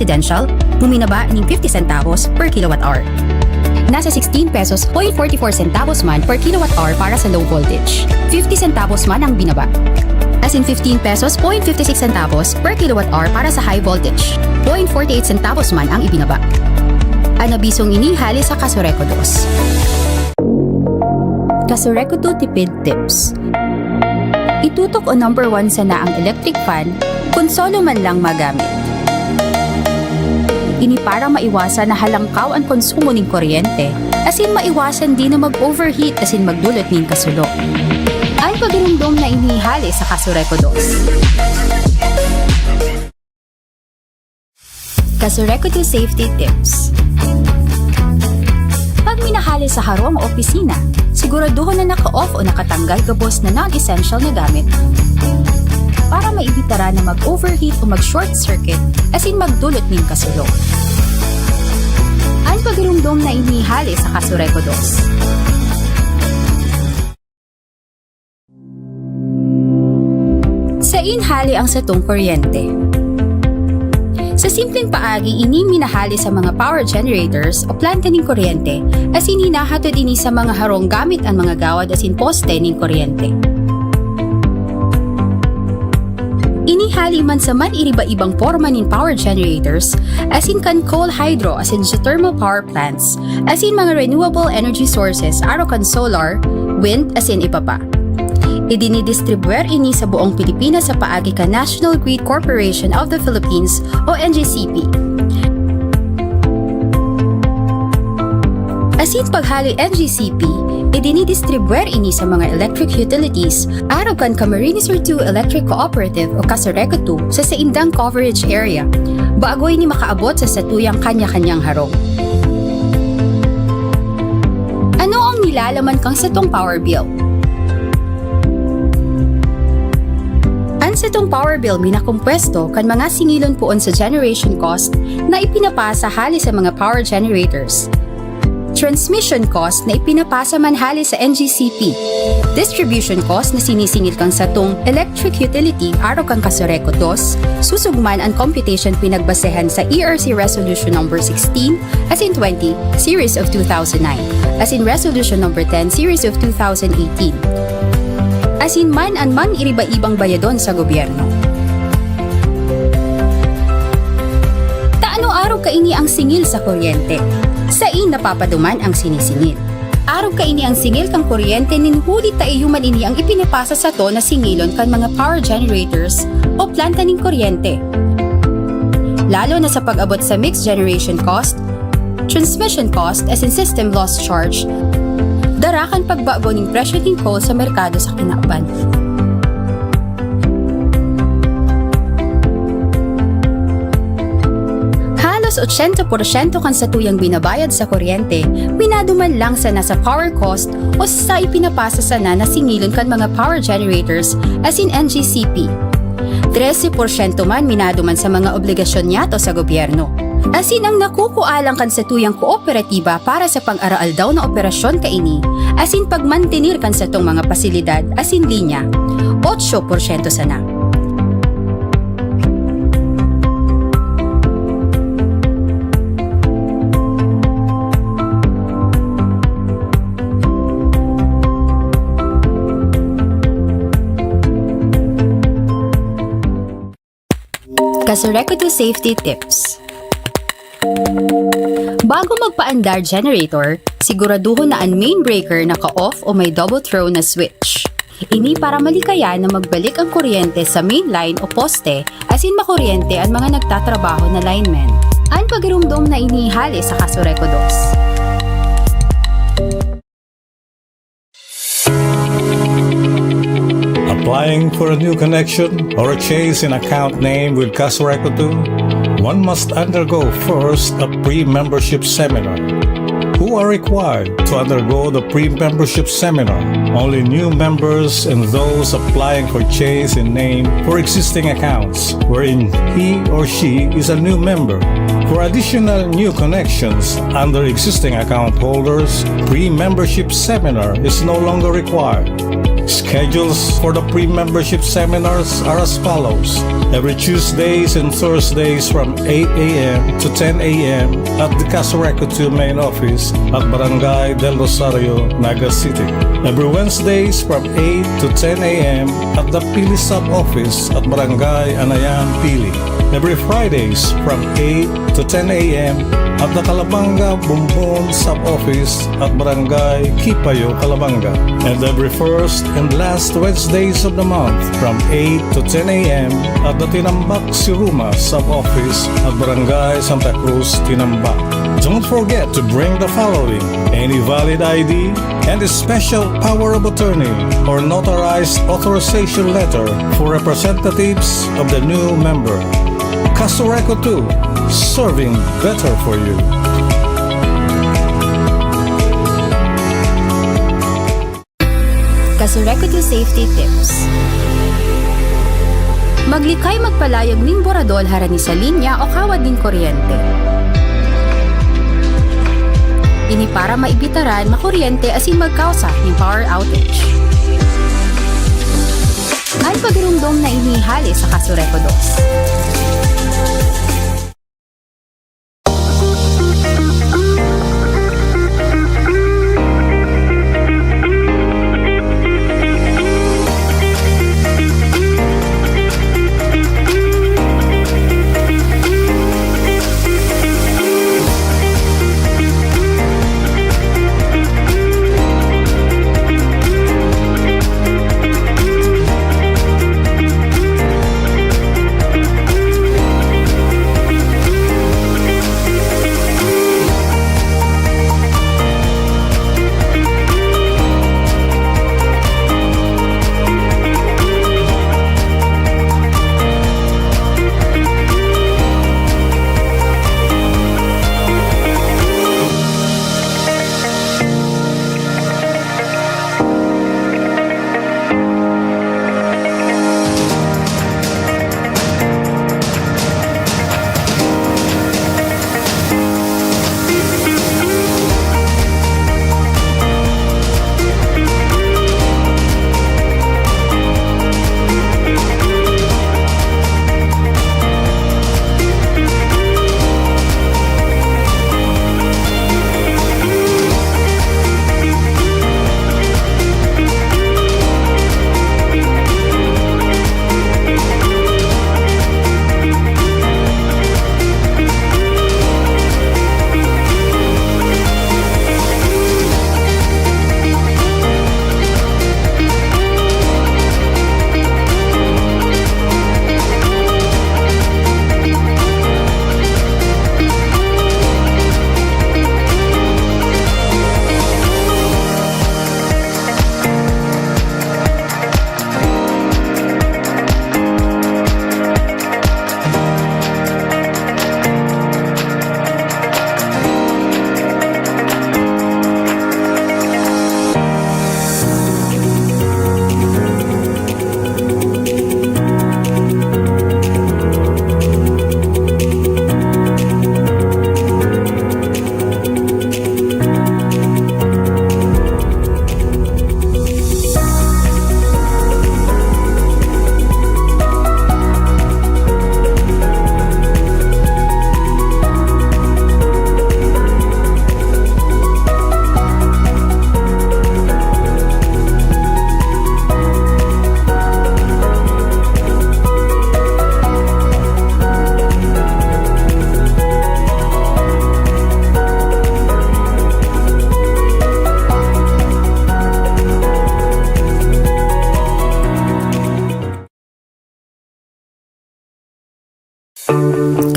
residential, buminaba ng 50 centavos per kilowatt hour. Nasa 16 pesos 0.44 centavos man per kilowatt hour para sa low voltage. 50 centavos man ang binaba. As in 15 pesos 0.56 centavos per kilowatt hour para sa high voltage. 0.48 centavos man ang ibinaba. Anabisong inihali sa Kasureco 2. Kasureco 2 tipid tips. Itutok o number 1 sana ang electric fan kung solo man lang magamit. Ini para maiwasan na halangkaw ang konsumo ng kuryente, as in maiwasan din na mag-overheat as in magdulot ng kasulo. Ang pagirumdom na inihali sa Kasureco 2. Kasureco 2 safety tips. Pag minahali sa harong o opisina, siguraduhin na naka-off o nakatanggal gabos na non-essential na gamit para maibitara na mag-overheat o mag-short circuit as in magdulot ng kasulo. Ang pagirumdom na inihali sa Kasureco 2. Sa inhali ang satong kuryente. Sa simpleng paagi, ini minahali sa mga power generators o planta ng kuryente as in hinahatod ini sa mga harong gamit ang mga gawad as in poste ng kuryente. Inihali man sa man iriba-ibang forma ng power generators as in kan coal hydro as in geothermal power plants as in mga renewable energy sources aro kan solar, wind as in iba pa. Idinidistribuer ini sa buong Pilipinas sa paagi ka National Grid Corporation of the Philippines o NGCP. As in paghali NGCP, idinidistribuer ini sa mga electric utilities araw kan Camarines Sur 2 Electric Cooperative o Kasureco 2 sa saindang coverage area, bago ini makaabot sa satuyang kanya-kanyang harong. Ano ang nilalaman kang satong power bill? Ang satong power bill minakumpwesto kan mga singilon poon sa generation cost na ipinapasa hali sa mga power generators. Transmission cost na ipinapasa man hali sa NGCP. Distribution cost na sinisingil kang satong electric utility araw kang Kasureco 2, susugman ang computation pinagbasehan sa ERC Resolution No. 16 as in 20 Series of 2009 as in Resolution No. 10 Series of 2018. As in man ang mang iriba-ibang bayadon sa gobyerno. Taano araw kaini ang singil sa kuryente? Sa napapaduman ang sinisingil. Araw kaini ang singil kang kuryente ninhuli taiyuman ini ang ipinapasa sa to na singilon kan mga power generators o planta ng kuryente. Lalo na sa pag-abot sa mixed generation cost, transmission cost as in system loss charge, darakan pagbago ng presyo ng coal sa merkado sa kinakban. Halos 80% kan sa tuyang binabayad sa kuryente, minaduman lang sa nasa power cost o sa ipinapasa sana na singilon kan mga power generators as in NGCP. 13% man minaduman sa mga obligasyon niyato sa gobyerno. As in ang nakukualang kan sa tuyang kooperatiba para sa pang-aral daw na operasyon kaini, as in pagmantenir kan sa tong mga pasilidad as in linya, 8% sana. Kasureco 2 safety tips. Bago magpaandar generator, siguraduhin na ang main breaker naka-off o may double throw na switch. Ini para malikaya na magbalik ang kuryente sa main line o poste as in makuryente ang mga nagtatrabaho na linemen. Ang pagirumdom na inihali sa Kasureco 2. Applying for a new connection or a change in account name with Kasureco 2, one must undergo first a pre-membership seminar. Who are required to undergo the pre-membership seminar? Only new members and those applying for change in name for existing accounts wherein he or she is a new member. For additional new connections under existing account holders, pre-membership seminar is no longer required. Schedules for the pre-membership seminars are as follows. Every Tuesdays and Thursdays from 8 a.m. to 10 a.m. at the Casureco 2 main office at Barangay del Rosario, Naga City. Every Wednesdays from 8 to 10 a.m. at the Pili sub-office at Barangay Anayan, Pili. Every Fridays from 8 to 10 a.m. at the Calabanga Bumbon sub-office at Barangay Kipayo, Calabanga. And every first and last Wednesdays of the month from 8 to 10 a.m. at the Tinambak Siruma sub-office at Barangay Santa Cruz, Tinambak. Don't forget to bring the following: any valid ID and a special power of attorney or notarized authorization letter for representatives of the new member. Casureco 2, serving better for you. Casureco 2 Safety Tips. Maglikay magpalayag ning boradol harani sa linya o kawad ning kuryente. Ini para maibitaran makuryente asin magkausa ng power outage. Ang pagirumdom na inihali sa Casureco 2.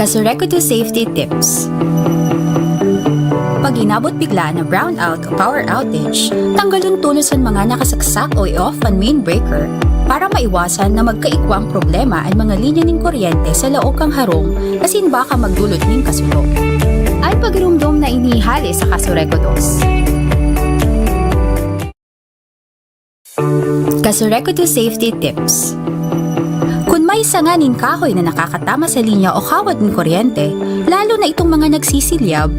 Casureco 2 Safety Tips. Pag inabot bigla na brownout o power outage, tanggalon tulos ang mga nakasaksak o i-off ang main breaker para maiwasan na magkaikwang problema ang mga linya ng kuryente sa laok kang harong asin baka magdulot ng kasulok. Ay pagirumdom na inihali sa Casureco 2. Casureco 2 Safety Tips. Kung may sanganin kahoy na nakakatama sa linya o kawad ng kuryente, lalo na itong mga nagsisilyab,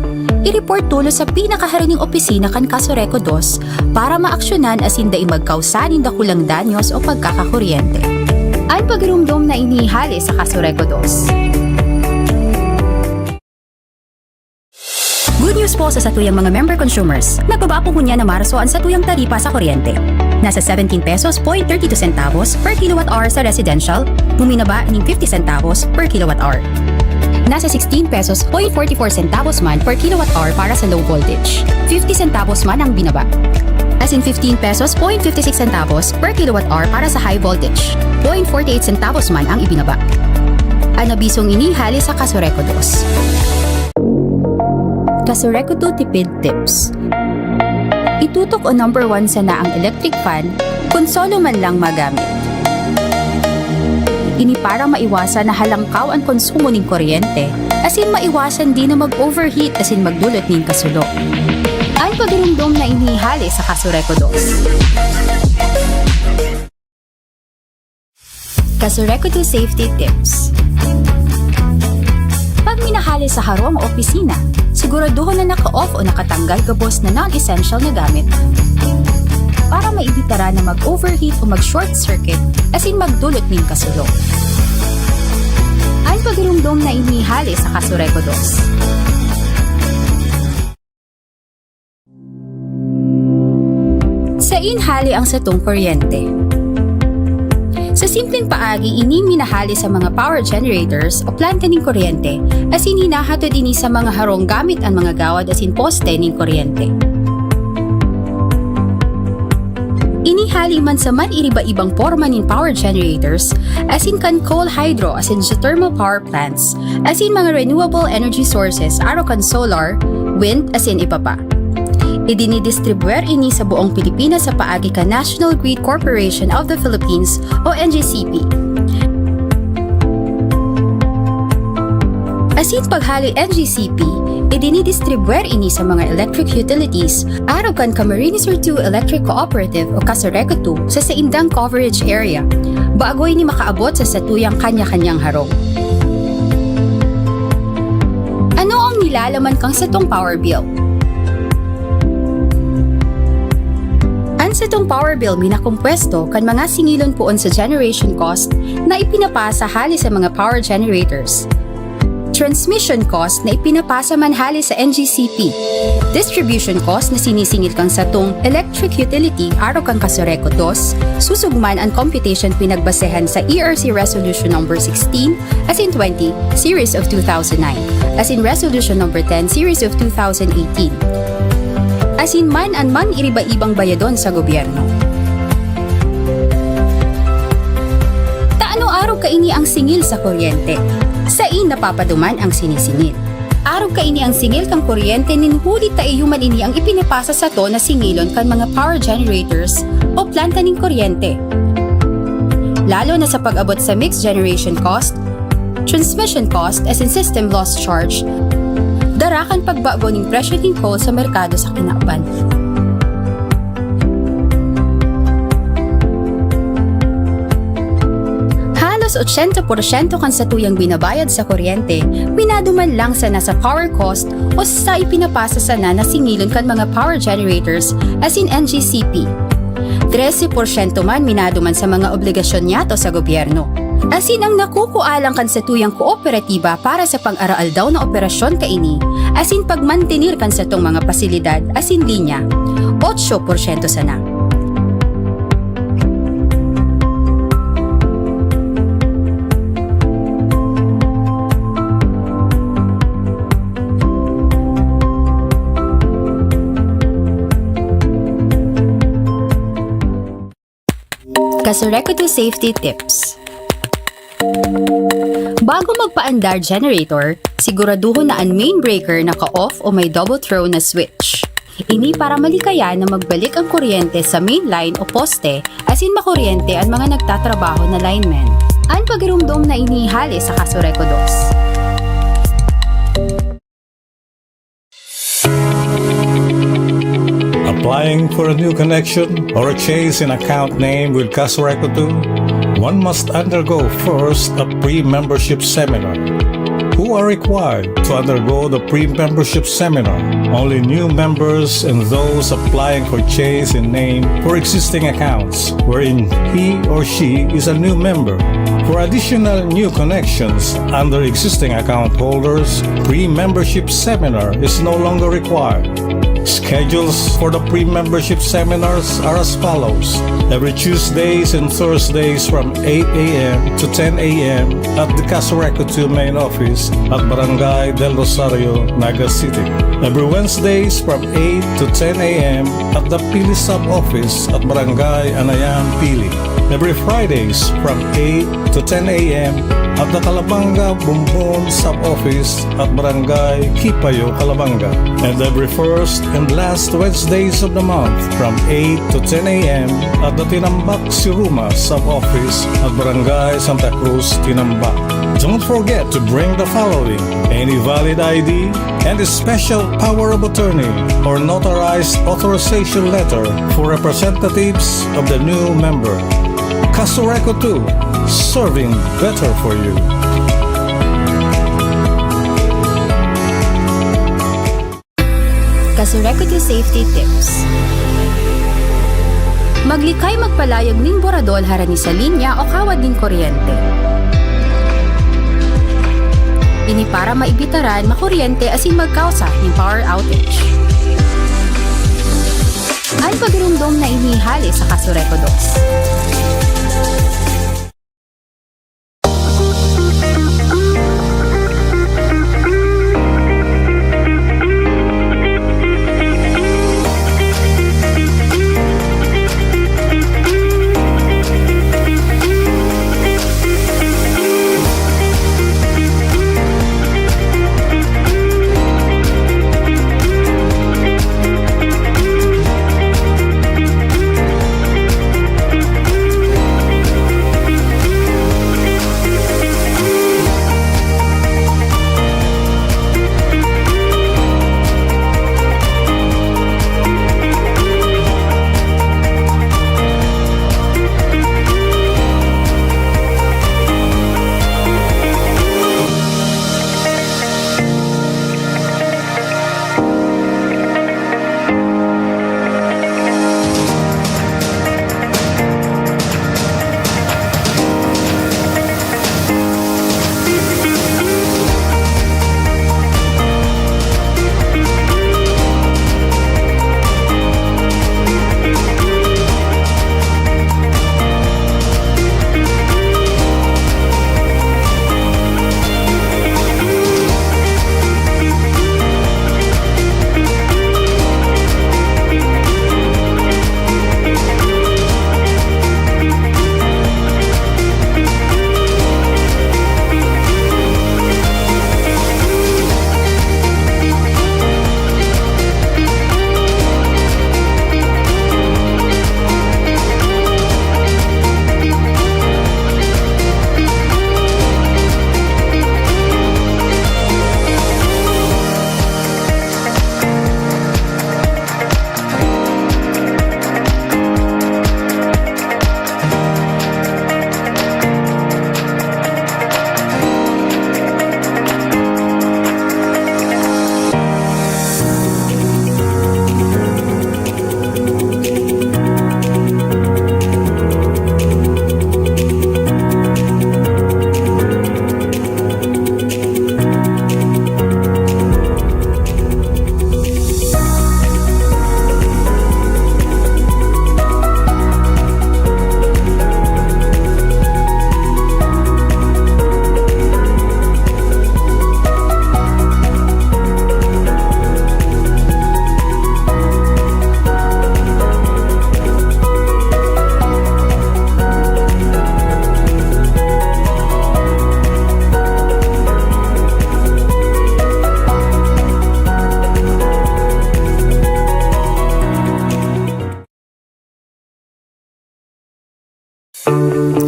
i-report tulo sa pinakaharining opisina kan Kasoreko 2 para maaksyonan asin da magkausanin da kulang danyos o pagkakakuryente. Ang pagirumdom na inihali sa Kasoreko 2. Good news po sa satuyang mga member consumers. Nagbaba po kunya na Marso ang satuyang taripa sa kuryente. Nasa 17 pesos point 32 centavos per kilowatt hour sa residential, buminaba ng 50 centavos per kilowatt hour. Nasa 16 pesos point 44 centavos man per kilowatt hour para sa low voltage. 50 centavos man ang binaba. As in 15 pesos point 56 centavos per kilowatt hour para sa high voltage. 0.48 centavos man ang ibinaba. Ang nabisong inihali sa Kasoreko 2. Kasoreko 2 tipid tips. Itutok o number 1 sana ang electric fan kung solo man lang magamit. Ini para maiwasan na halangkaw ang konsumo ng kuryente, asin maiwasan din na mag-overheat asin magdulot ng kasulo. Ang pagirumdom na inihali sa Kasoreko 2. Kasoreko 2 safety tips. Pag minahali sa harong o opisina, siguraduhin na naka-off o nakatanggal gabos na non-essential na gamit. Para maibitara na mag-overheat o mag-short circuit asin magdulot ng kasulo. Ang pagirumdom na inihali sa Kasoreko 2. Sa inhali ang satong kuryente. Sa simpleng paagi, ini minahali sa mga power generators o planta ng kuryente asin hinahatod ini sa mga harong gamit ang mga gawad asin poste ng kuryente. Inihali man sa man iriba-ibang forma ng power generators asin kan coal hydro asin geothermal power plants asin mga renewable energy sources aro kan solar, wind asin iba pa. Idinidistribuer ini sa buong Pilipinas sa paagi ka National Grid Corporation of the Philippines o NGCP. Asin paghali NGCP, idinidistribuer ini sa mga electric utilities araw kan Camarines Sur 2 Electric Cooperative o Kasoreko 2 sa saindang coverage area, bago ini makaabot sa satuyang kanya-kanyang harong. Ano ang nilalaman kang satong power bill? Sa itong power bill minakumpwesto kan mga singilon poon sa generation cost na ipinapasa hali sa mga power generators. Transmission cost na ipinapasa man hali sa NGCP. Distribution cost na sinisingil kang sa itong electric utility aro kang Kasoreko 2, susugman ang computation pinagbasehan sa ERC Resolution No. 16 as in 20 Series of 2009 as in Resolution No. 10 Series of 2018. Asin man iriba-ibang bayadon sa gobyerno. Taano araw kaini ang singil sa kuryente? Sa napapaduman ang sinisingil. Araw kaini ang singil kang kuryente ninhuli taiyuman ini ang ipinapasa sa to na singilon kan mga power generators o planta ng kuryente. Lalo na sa pag-abot sa mixed generation cost, transmission cost as in system loss charge, darakan pagbago ng presyo ng coal sa merkado sa kinauban. Halos 80% kan sa tuyang binabayad sa kuryente, minaduman lang sa nasa power cost o sa ipinapasa sana na singilon kan mga power generators as in NGCP. 13% man minaduman sa mga obligasyon niyato sa gobyerno. Asin ang nakukualang kan sa tuyang kooperatiba para sa pag-araal daw na operasyon kaini, asin pagmantenir kan sa tong mga pasilidad asin linya, 8% sana. Kasoreko 2 safety tips. Bago magpaandar generator, siguraduhin na ang main breaker naka-off o may double throw na switch. Ini para malikaya na magbalik ang kuryente sa main line o poste asin makuryente ang mga nagtatrabaho na linemen. Ang pagirumdom na inihali sa Kasoreko 2. Applying for a new connection or a change in account name with Kasoreko 2, one must undergo first a pre-membership seminar. Who who are required to undergo the pre-membership seminar. Only new members and those applying for change in name for existing accounts wherein he or she is a new member. For additional new connections under existing account holders, pre-membership seminar is no longer required. Schedules for the pre-membership seminars are as follows. Every Tuesdays and Thursdays from 8 a.m. to 10 a.m. at the Casureco 2 main office at Barangay del Rosario, Naga City. Every Wednesdays from 8 to 10 a.m. at the Pili sub-office at Barangay Anayan, Pili. Every Fridays from 8 to 10 a.m. at the Calabanga Bumbon sub-office at Barangay Kipayo, Calabanga. And every first and last Wednesdays of the month from 8 to 10 a.m. at the Tinambak Siruma sub-office at Barangay Santa Cruz, Tinambak. Don't forget to bring the following: any valid ID and a special power of attorney or notarized authorization letter for representatives of the new member. Casureco 2, serving better for you. Casureco 2 Safety Tips. Maglikay magpalayag ning boradol harani sa linya o kawad ning kuryente. Ini para maibitaran makuryente asin magkausa ning power outage. Ang pagrumdom na inihali sa Casureco 2.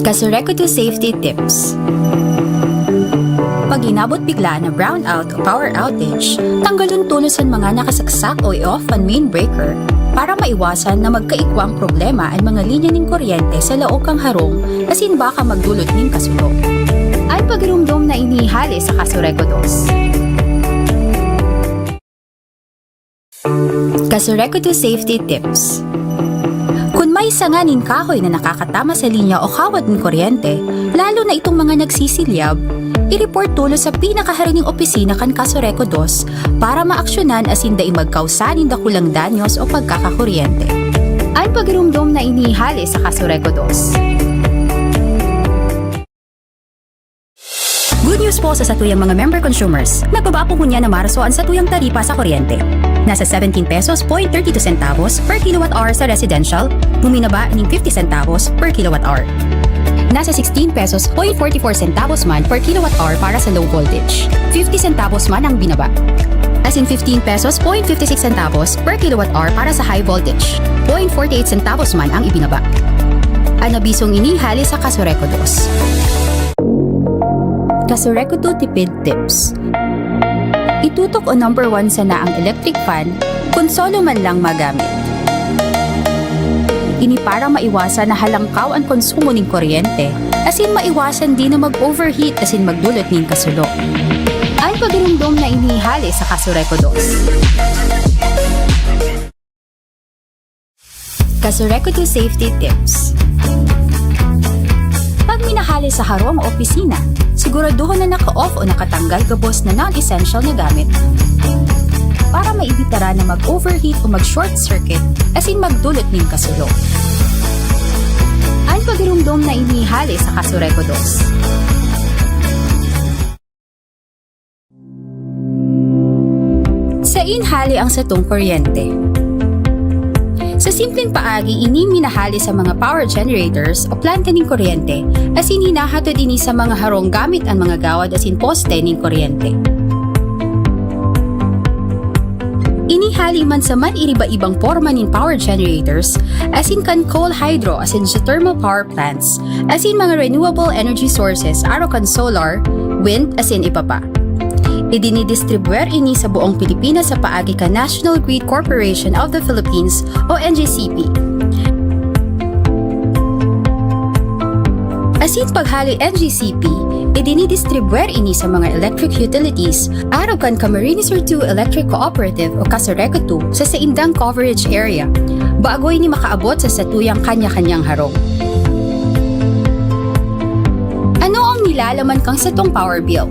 Casureco 2 Safety Tips. Pag inabot bigla na brownout o power outage, tanggalon tulos ang mga nakasaksak o i-off ang main breaker para maiwasan na magkaikwang problema ang mga linya ng kuryente sa laog kang harong asin baka magdulot ng kasulo. Ang pagirumdom na inihali sa Kasureko 2. Kasureko 2 Safety Tips. Kung may sanganin kahoy na nakakatama sa linya o kawad ng kuryente, lalo na itong mga nagsisilyab, i-report tulo sa pinakaharining opisina kan Kasureko 2 para maaksyonan asin daing magkausanin da kulang danyos o pagkakakuryente. Ang pagirumdom na inihali sa Kasureko 2. Good news po sa satuyang mga member consumers. Nagbaba po kunya na marasoan sa tuyang taripa sa kuryente. Nasa 17 pesos point 32 centavos per kilowatt hour sa residential, buminaba ng 50 centavos per kilowatt hour. Nasa 16 pesos point 44 centavos man per kilowatt hour para sa low voltage. 50 centavos man ang binaba. As in 15 pesos point 56 centavos per kilowatt hour para sa high voltage. 0.48 centavos man ang ibinaba. Ang nabisong inihali sa Kasureko 2. Kasureko 2 Tipid Tips. Itutok o number 1 sana ang electric fan kung solo man lang magamit. Ini para maiwasan na halangkaw ang konsumo ng kuryente, asin maiwasan din na mag-overheat asin magdulot ng kasulo. Ang pagirumdom na inihali sa Kasureko 2. Kasureko 2 Safety Tips. Pag minahali sa harong o opisina, siguraduhin na naka-off o nakatanggal gabos na non-essential na gamit para maibitara na mag-overheat o mag-short circuit asin magdulot ng kasulo. Ang pagirumdom na inihali sa Kasureko 2. Sa inhali ang satong kuryente. Sa simpleng paagi, ini minahali sa mga power generators o planta ng kuryente asin hinahatod ini sa mga harong gamit ang mga gawad asin poste ng kuryente. Inihali man sa man iriba-ibang forma ng power generators asin kan coal hydro asin geothermal power plants asin mga renewable energy sources aro kan solar, wind asin iba pa. Idinidistribuer ini sa buong Pilipinas sa paagi ka National Grid Corporation of the Philippines o NGCP. Asin paghali NGCP, idinidistribuer ini sa mga electric utilities araw kan Camarines Sur 2 Electric Cooperative o Kasureko 2 sa saindang coverage area, bago ini makaabot sa satuyang kanya-kanyang harong. Ano ang nilalaman kang satong power bill?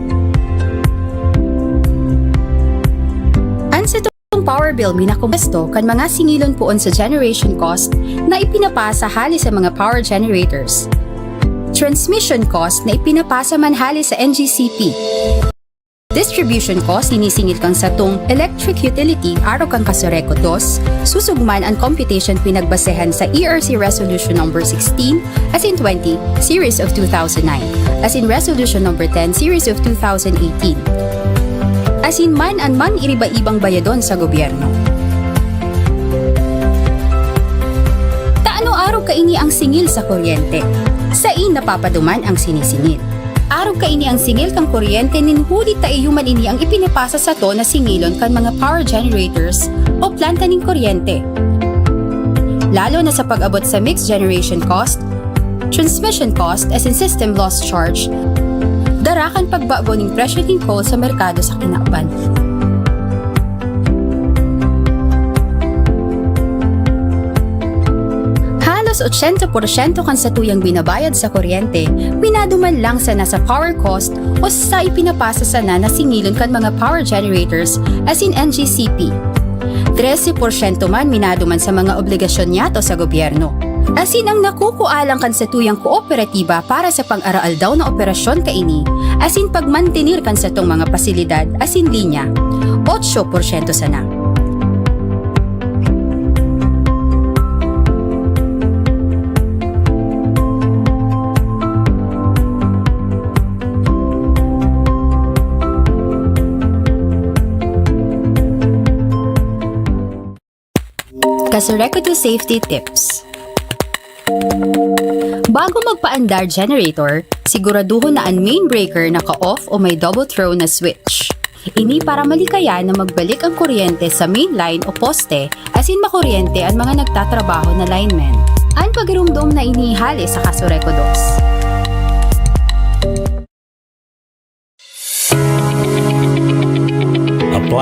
Sa itong power bill minakumpesto kan mga singilon poon sa generation cost na ipinapasa hali sa mga power generators. Transmission cost na ipinapasa man hali sa NGCP. Distribution cost inisingil kang satong electric utility araw kang Kasureko 2, susugman ang computation pinagbasehan sa ERC Resolution number 16 as in 20 series of 2009 as in Resolution number 10 series of 2018. Asin man ang man iriba-ibang bayadon sa gobyerno. Taano araw kaini ang singil sa kuryente? Sain napapaduman ang sinisingil. Araw kaini ang singil kang kuryente nin huli taiyuman ini ang ipinapasa sa to na singilon kan mga power generators o planta ning kuryente. Lalo na sa pag-abot sa mixed generation cost, transmission cost as in system loss charge, darakan pagbago ng presyo ng coal sa merkado sa kinakban. Halos 80% kan sa tuyang binabayad sa kuryente, minaduman lang sa nasa power cost o sa ipinapasa sana na singilon kan mga power generators as in NGCP. 13% man minaduman sa mga obligasyon niyato sa gobyerno. Asin ang nakukualang kan sa tuyang kooperatiba para sa pang-araal daw na operasyon kaini, asin pagmantenir kan sa tong mga pasilidad asin linya, 8% sana. Kasureko 2 Safety Tips. Bago magpaandar generator, siguraduhin na ang main breaker naka-off o may double throw na switch. Ini para malikaya na magbalik ang kuryente sa main line o poste asin makuryente ang mga nagtatrabaho na linemen. Ang pagirumdom na inihali sa Kasureko 2.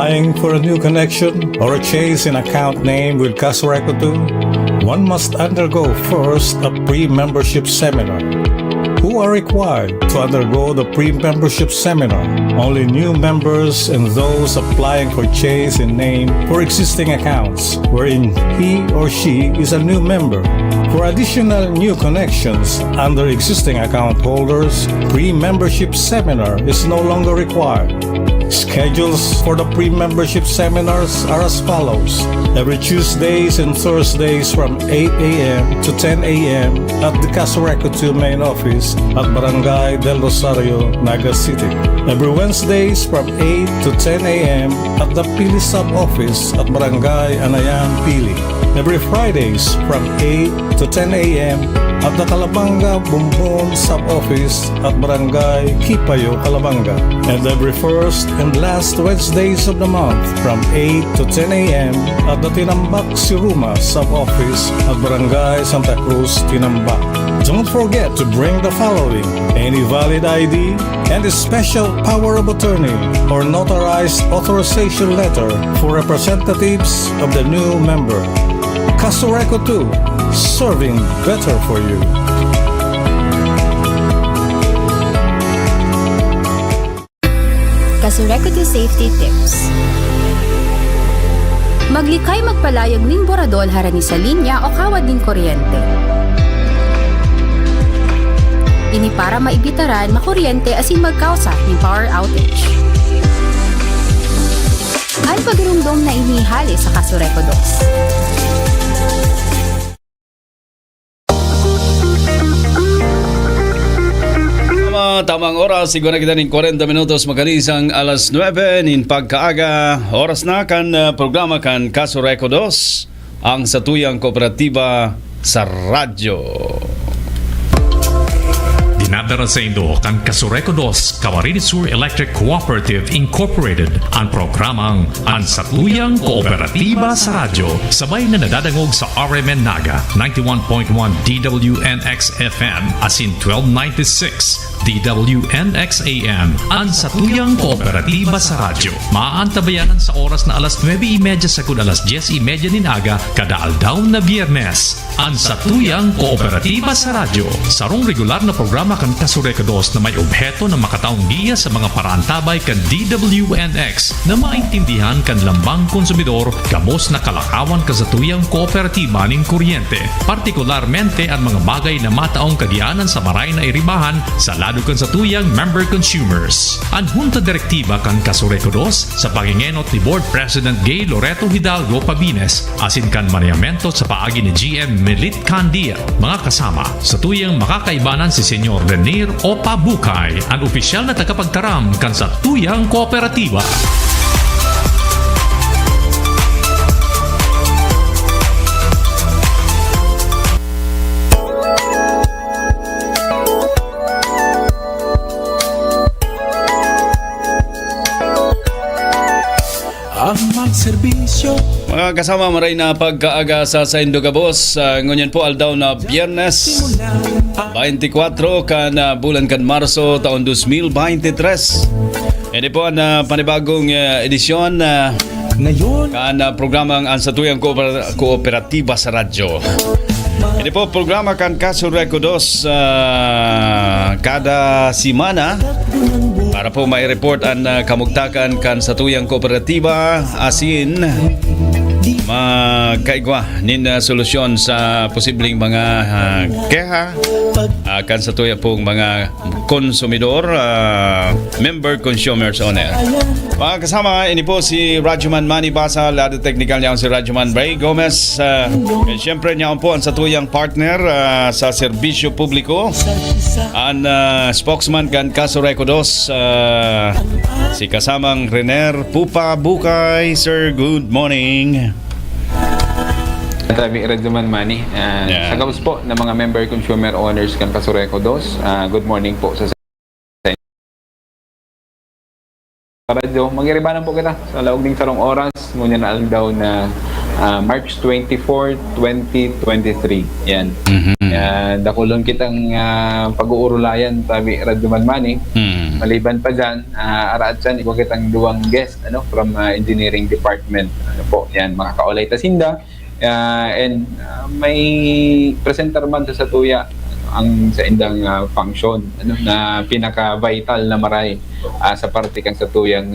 Applying for a new connection or a change in account name with Casureco 2, one must undergo first a pre-membership seminar. Who are required to undergo the pre-membership seminar? Only new members and those applying for change in name for existing accounts wherein he or she is a new member. For additional new connections under existing account holders, pre-membership seminar is no longer required. Schedules for the pre-membership seminars are as follows. Every Tuesdays and Thursdays from 8 a.m. to 10 a.m. at the Casureco 2 main office at Barangay del Rosario, Naga City. Every Wednesdays from 8 to 10 a.m. at the Pili sub-office at Barangay Anayan, Pili. Every Fridays from 8 to 10 a.m. at the Calabanga Bumbon sub-office at Barangay Kipayo, Calabanga. And every first and last Wednesdays of the month from 8 to 10 a.m. at the Tinambak Siruma sub-office at Barangay Santa Cruz, Tinambak. Don't forget to bring the following: any valid ID and a special power of attorney or notarized authorization letter for representatives of the new member. Casureco 2, serving better for you. Casureco 2 Safety Tips. Maglikay magpalayag ning boradol harani sa linya o kawad ning kuryente. Ini para maibitaran makuryente asin magkausa ng power outage. Ang pagrumdom na inihali sa Casureco 2. Tamang oras, siguro kita ng 40 minutos makalisang alas 9 nin pagkaaga. Oras na kan programa kan Casureco 2, ang satuyang kooperatiba sa radyo. Dinadara sa Indo kan Casureco 2 Camarines Sur Electric Cooperative Incorporated ang programang Ang Satuyang Kooperatiba sa Radyo, sabay na nadadangog sa RMN Naga 91.1 DWNX FM asin 1296 DWNX AM. Ang Satuyang Kooperatiba sa Radyo maaantabayanan sa oras na alas 9:30 sagud alas 10:30 nin aga kada aldaw na Biyernes. Ang Satuyang Kooperatiba sa Radyo, sarong regular na programa kan Casureco 2 na may obheto na makataong giya sa mga parantabay kan DWNX na maintindihan kan lambang konsumidor kamos na kalakawan kasatuyang kooperatiba ning kuryente, partikularmente ang mga bagay na mataong kagianan sa maray na iribahan sa lado kan satuyang member consumers. Ang Junta Direktiba kan Casureco 2 sa pangingenot ni Board President Gay Loreto Hidalgo Pabines asin kan maniamento sa paagi ni GM Melit Candia, mga kasama sa tuyang makakaibanan si Senyor Renier Opa Bukay, ang opisyal na tagapagtaram kan sa tuyang kooperatiba. Mga kasama, maray na pagkaaga sa Saindoga Boss. Ngunyan po aldaw na Biyernes 24 kan bulan kan Marso taon 2023. Ini po ang panibagong edisyon kan programang Ang Satuyang Kooperatiba sa Radyo. Ini po programa kan Casureco 2 kada simana para po may report ang kamugtakan kan Satuyang Kooperatiba asin makaigwa nin solusyon sa posibleng mga keha kan Satuyang pong mga konsumidor, member consumers on air. Mga kasama, ini po si Radyoman Manny Basa, lado technical niya si Radyoman Bray Gomez. Siyempre niya po ang Satuyang partner sa serbisyo publiko. Ang spokesman kan Casureco 2, si kasamang Renier Pupa Bukay. Sir, good morning. Tabi Radyoman Manny. Sa gabos po ng mga member consumer owners kan Casureco 2, good morning po sa radyo. Magiribanan po kita sa laog ng sarong oras. Ngunyan na daw na March 24, 2023. Yan. Dakulon kitang pag-uurulayan tabi Radyoman Mani. Maliban pa dyan, araat dyan, ikaw kitang duwang guest from engineering department. Po, yan, makakaulay tasinda. And may presenter man sa tuya ang sa indang function na pinaka-vital na maray sa parte kang sa tuyang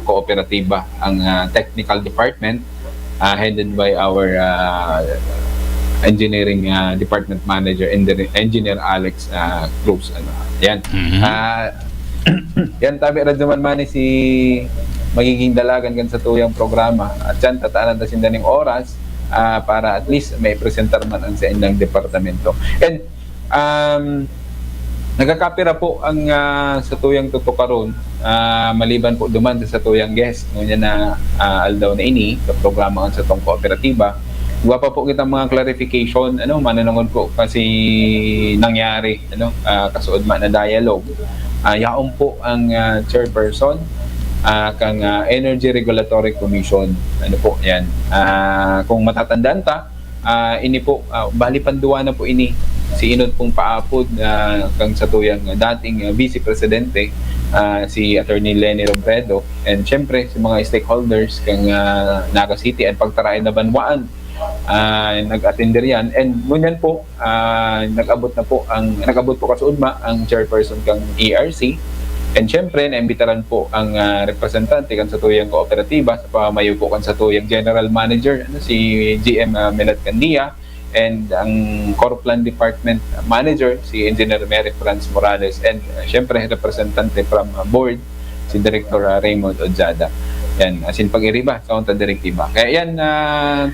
kooperatiba ang technical department headed by our engineering department manager, engineer Alex Cruz. Yan. Yan tabi Radyoman Mani si magiging dalagan kan sa tuyang programa at dyan tataanan na sindaning oras para at least may presentar man ang sa indang departamento. And nagkakapira po ang sa tuyang tutukaron maliban po duman sa tuyang guest ngunyan na aldaw na ini sa programa sa tong kooperatiba. Iwa pa po kita mga clarification mananungod po kasi nangyari kasuod man na dialogue. Yaon po ang chairperson kang Energy Regulatory Commission. Po yan. Kung matatandaan ta, ini po bali panduwa na po ini si inod pong paapod kang sa tuyang dating Vice Presidente si Attorney Lenny Robredo, and syempre si mga stakeholders kang Naga City at pagtarayan na banwaan nag-attender yan, and ngunyan po nag-abot po kasuudma ang chairperson kang ERC, and syempre naimbitaran po ang representante kan sa tuyang kooperatiba sa pamayo po kan sa tuyang general manager si GM Melad Candia, and ang core plan department manager si Engineer Mary Franz Morales, and syempre representante from board si Director Raymond Ojada. Yan, asin pag-iriba sa unta direktiba. Kaya yan,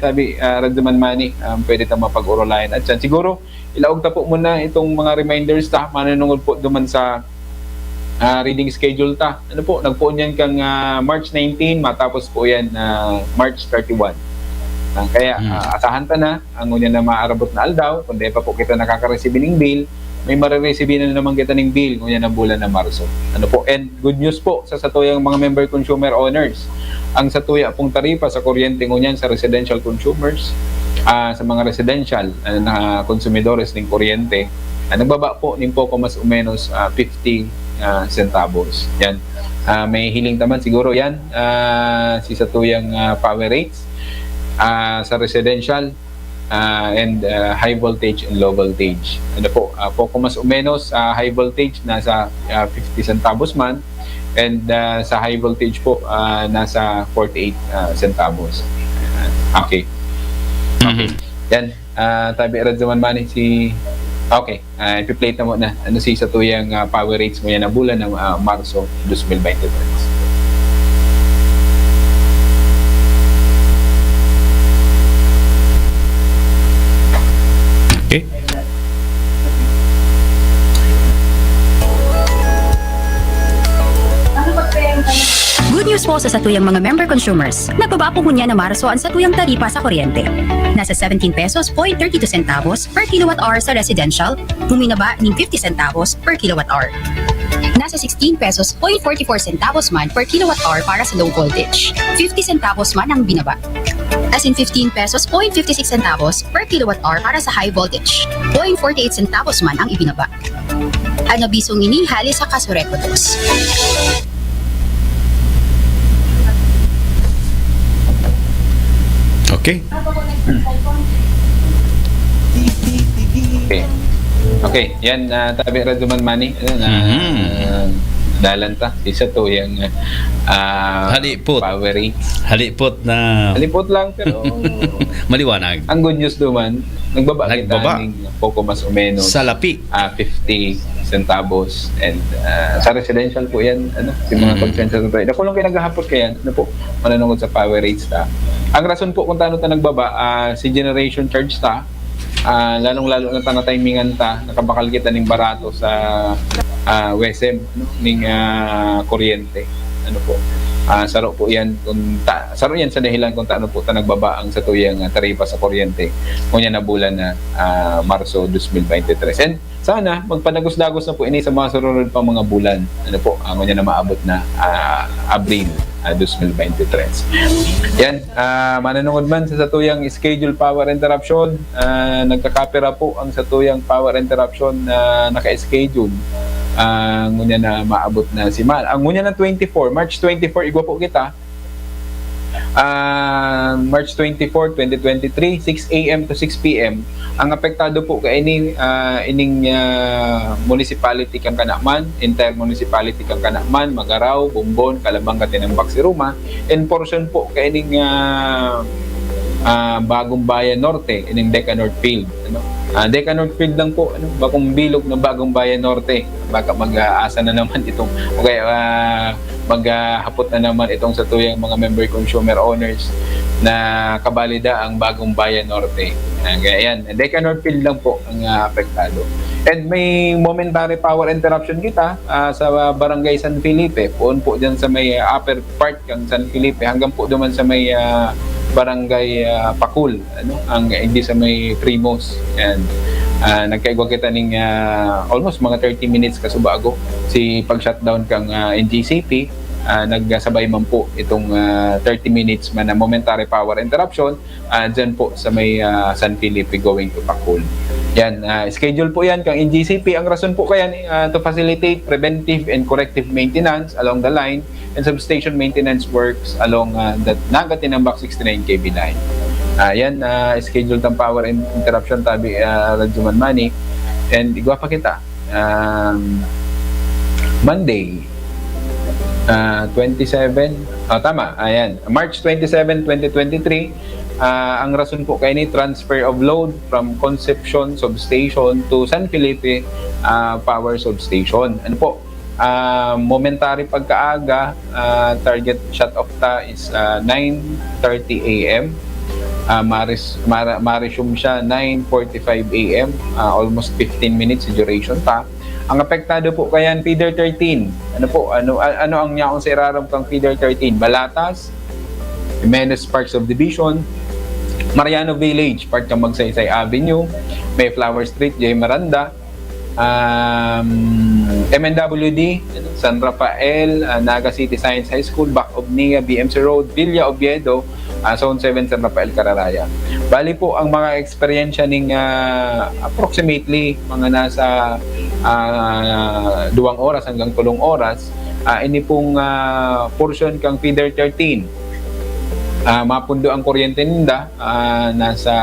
tabi Radyoman Mani, pwede tayong mapag-urulayan. At yan, siguro, ilaog ta po muna itong mga reminders ta, mananungod po duman sa reading schedule ta. Po, nagpoon yan kang March 19, matapos po yan March 31. Kaya asahan ta na, ang unya na maarabot na aldaw, kundi pa po kita nakaka-receive ng bill, may marireceive na naman kita ng bill kung yan ang bulan na Marso. Po, and good news po sa satuyang mga member consumer owners. Ang satuya pong taripa sa kuryente ngunyan sa residential consumers, sa mga residential na konsumidores ng kuryente, nagbaba po ng poco mas o menos 50 centavos. Yan. May hiling naman siguro yan si satuyang power rates sa residential and high voltage and low voltage. Poco mas o menos high voltage nasa 50 centavos man, and sa high voltage po nasa 48 centavos. Okay. Yan, tabi Radyoman Mani si ipi-plate na mo na si sa tuyang power rates mo yan na bulan ng Marso 2023. Okay. Good news po sa satuyang mga member consumers. Nagbaba po kunya na Marso ang satuyang taripa sa kuryente. Nasa 17 pesos point 32 centavos per kilowatt hour sa residential, buminaba ng 50 centavos per kilowatt hour. Nasa 16 pesos point 44 centavos man per kilowatt hour para sa low voltage. 50 centavos man ang binaba. As in 15 pesos point 56 centavos per kilowatt hour para sa high voltage. 0.48 centavos man ang ibinaba. Ang nabisong ini hali sa Casureco 2. Okay. Okay, yan tabi Radyoman Mani dalanta isa to yung Halipot. power rates. Halipot na Halipot lang pero maliwanag. ang good news naman nagbaba kita ng poco mas o menos Sa lapi. 50 centavos, and sa residential po yan si mga consensus na kung lang kayo naghahapot kayan po mananungod sa power rates ta. Ang rason po kung taano ta nagbaba si generation charge ta, lalong-lalo na ta na timingan ta nakabakal kita ng barato sa WESM ning kuryente. Po saro po yan saro yan sa dahilan kung taano po ta nagbaba ang satuyang taripa sa kuryente kunya na bulan na Marso 2023. And sana magpanagos-dagos na po ini sa mga surunod pa mga bulan. Ano po, ang niya na maabot na Abril 2023. Yan, mananungod man sa satuyang schedule power interruption, nagkakapira po ang satuyang power interruption na naka-schedule. Ngunya na maabot na si Mal. Ang ngunya na 24, March 24, igwa po kita. March 24, 2023, 6 a.m. to 6 p.m. Ang apektado po kay ining municipality kang Kanaman, entire municipality kang Kanaman, Magaraw, Bumbon, Calabang, Katinambak, Siruma, and portion po kay ining Bagong Bayan Norte, ining Deca North Field. Ano? Deca North Field lang po, bakong bilog ng Bagong Bayan Norte. Baka mag-aasa na naman itong, okay, maghapot na naman itong sa tuyang mga member consumer owners na kabalida ang Bagong Bayan Norte. Kaya yan, Deca North Field lang po ang apektado. And may momentary power interruption kita sa Barangay San Felipe. Poon po dyan sa may upper part kang San Felipe hanggang po duman sa may Barangay Pakul, ang hindi sa may Primos. And nagkaigwa kita ning almost mga 30 minutes kasubago si pag-shutdown kang NGCP. Nagsabay man po itong 30 minutes man na momentary power interruption dyan po sa may San Felipe going to Pakul. Yan, schedule po yan kang NGCP. Ang rason po kayan to facilitate preventive and corrective maintenance along the line and substation maintenance works along the Naga-Tinambak 69 kV line. Yan, schedule ng power interruption tabi Radyo Manmani. And igwa pa kita. Monday, 27, tama, ayan, March 27, 2023. Ang rason po kay ni transfer of load from Concepcion Substation to San Felipe Power Substation. Ano po? Momentary pagkaaga, target shut-off ta is 9:30 a.m. Ma-resume siya 9:45 a.m. Almost 15 minutes duration pa. Ang apektado po kayan feeder 13. Ano po? Ano ang nyaong sa iraram kang feeder 13? Balatas, Jimenez Parks of Division, Mariano Village, part ng Magsaysay Avenue, Mayflower Street, J. Miranda, MNWD, San Rafael, Naga City Science High School, back of NIA, BMC Road, Villa Oviedo, Zone 7, San Rafael, Cararaya. Bali po ang mga eksperyensya ning approximately mga nasa 2 oras hanggang 3 oras, ini pong portion kang feeder 13. Mapundo ang kuryente ninda nasa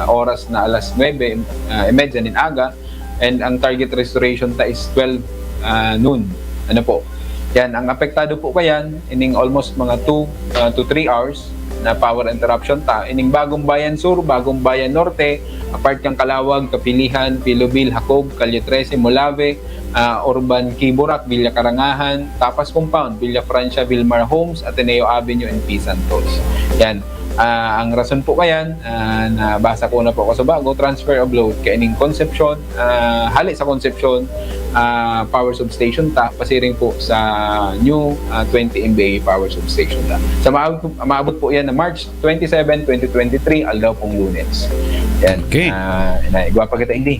oras na alas 9:30 din aga, and ang target restoration ta is 12 noon. Ano po? Yan, ang apektado po kayan ining almost mga 2 to 3 hours na power interruption ta ining Bagong Bayan Sur, Bagong Bayan Norte, apart kang Kalawag, Kapilihan, Pilobil, Hakob, Calle 13, Molave, Urban Kiburak, Villa Karangahan, Tapas Compound, Villa Francia, Vilmar Homes, Ateneo Avenue, and P. Santos. Yan. Ang rason po kayan, nabasa ko na po ako sa bago, transfer of load kay ining Concepcion, hali sa Concepcion Power Substation ta, pasiring po sa new 20 MVA Power Substation ta. Sa maabot po yan na March 27, 2023, aldaw pong Lunes. Yan. Okay. Igwa pa kita hindi.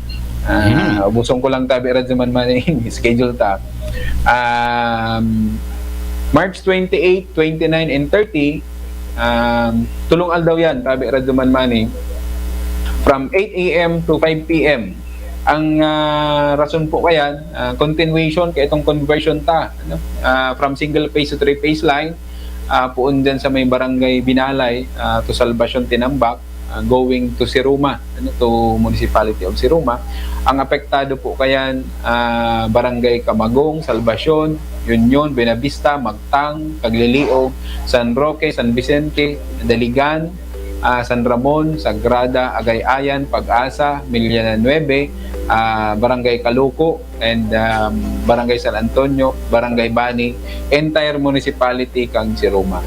Busong ko lang tabi Radyo Manmani schedule ta. March 28, 29, and 30, tulong aldaw yan tabi Radyo Manmani from 8 a.m. to 5 p.m. Ang rason po kayan, continuation kay itong conversion ta, from single phase to 3 phase line, puon din sa may Barangay Binalay to Salvacion, Tinambak, going to Siruma, to Municipality of Siruma. Ang apektado po kayan, Barangay Camagong, Salvacion, Union, Benavista, Magtang, Caglilio, San Roque, San Vicente, Daligan, San Ramon, Sagrada, Agayayan, Pag-asa, Miliana 9, Barangay Caluco, and Barangay San Antonio, Barangay Bani, entire municipality kang Siruma.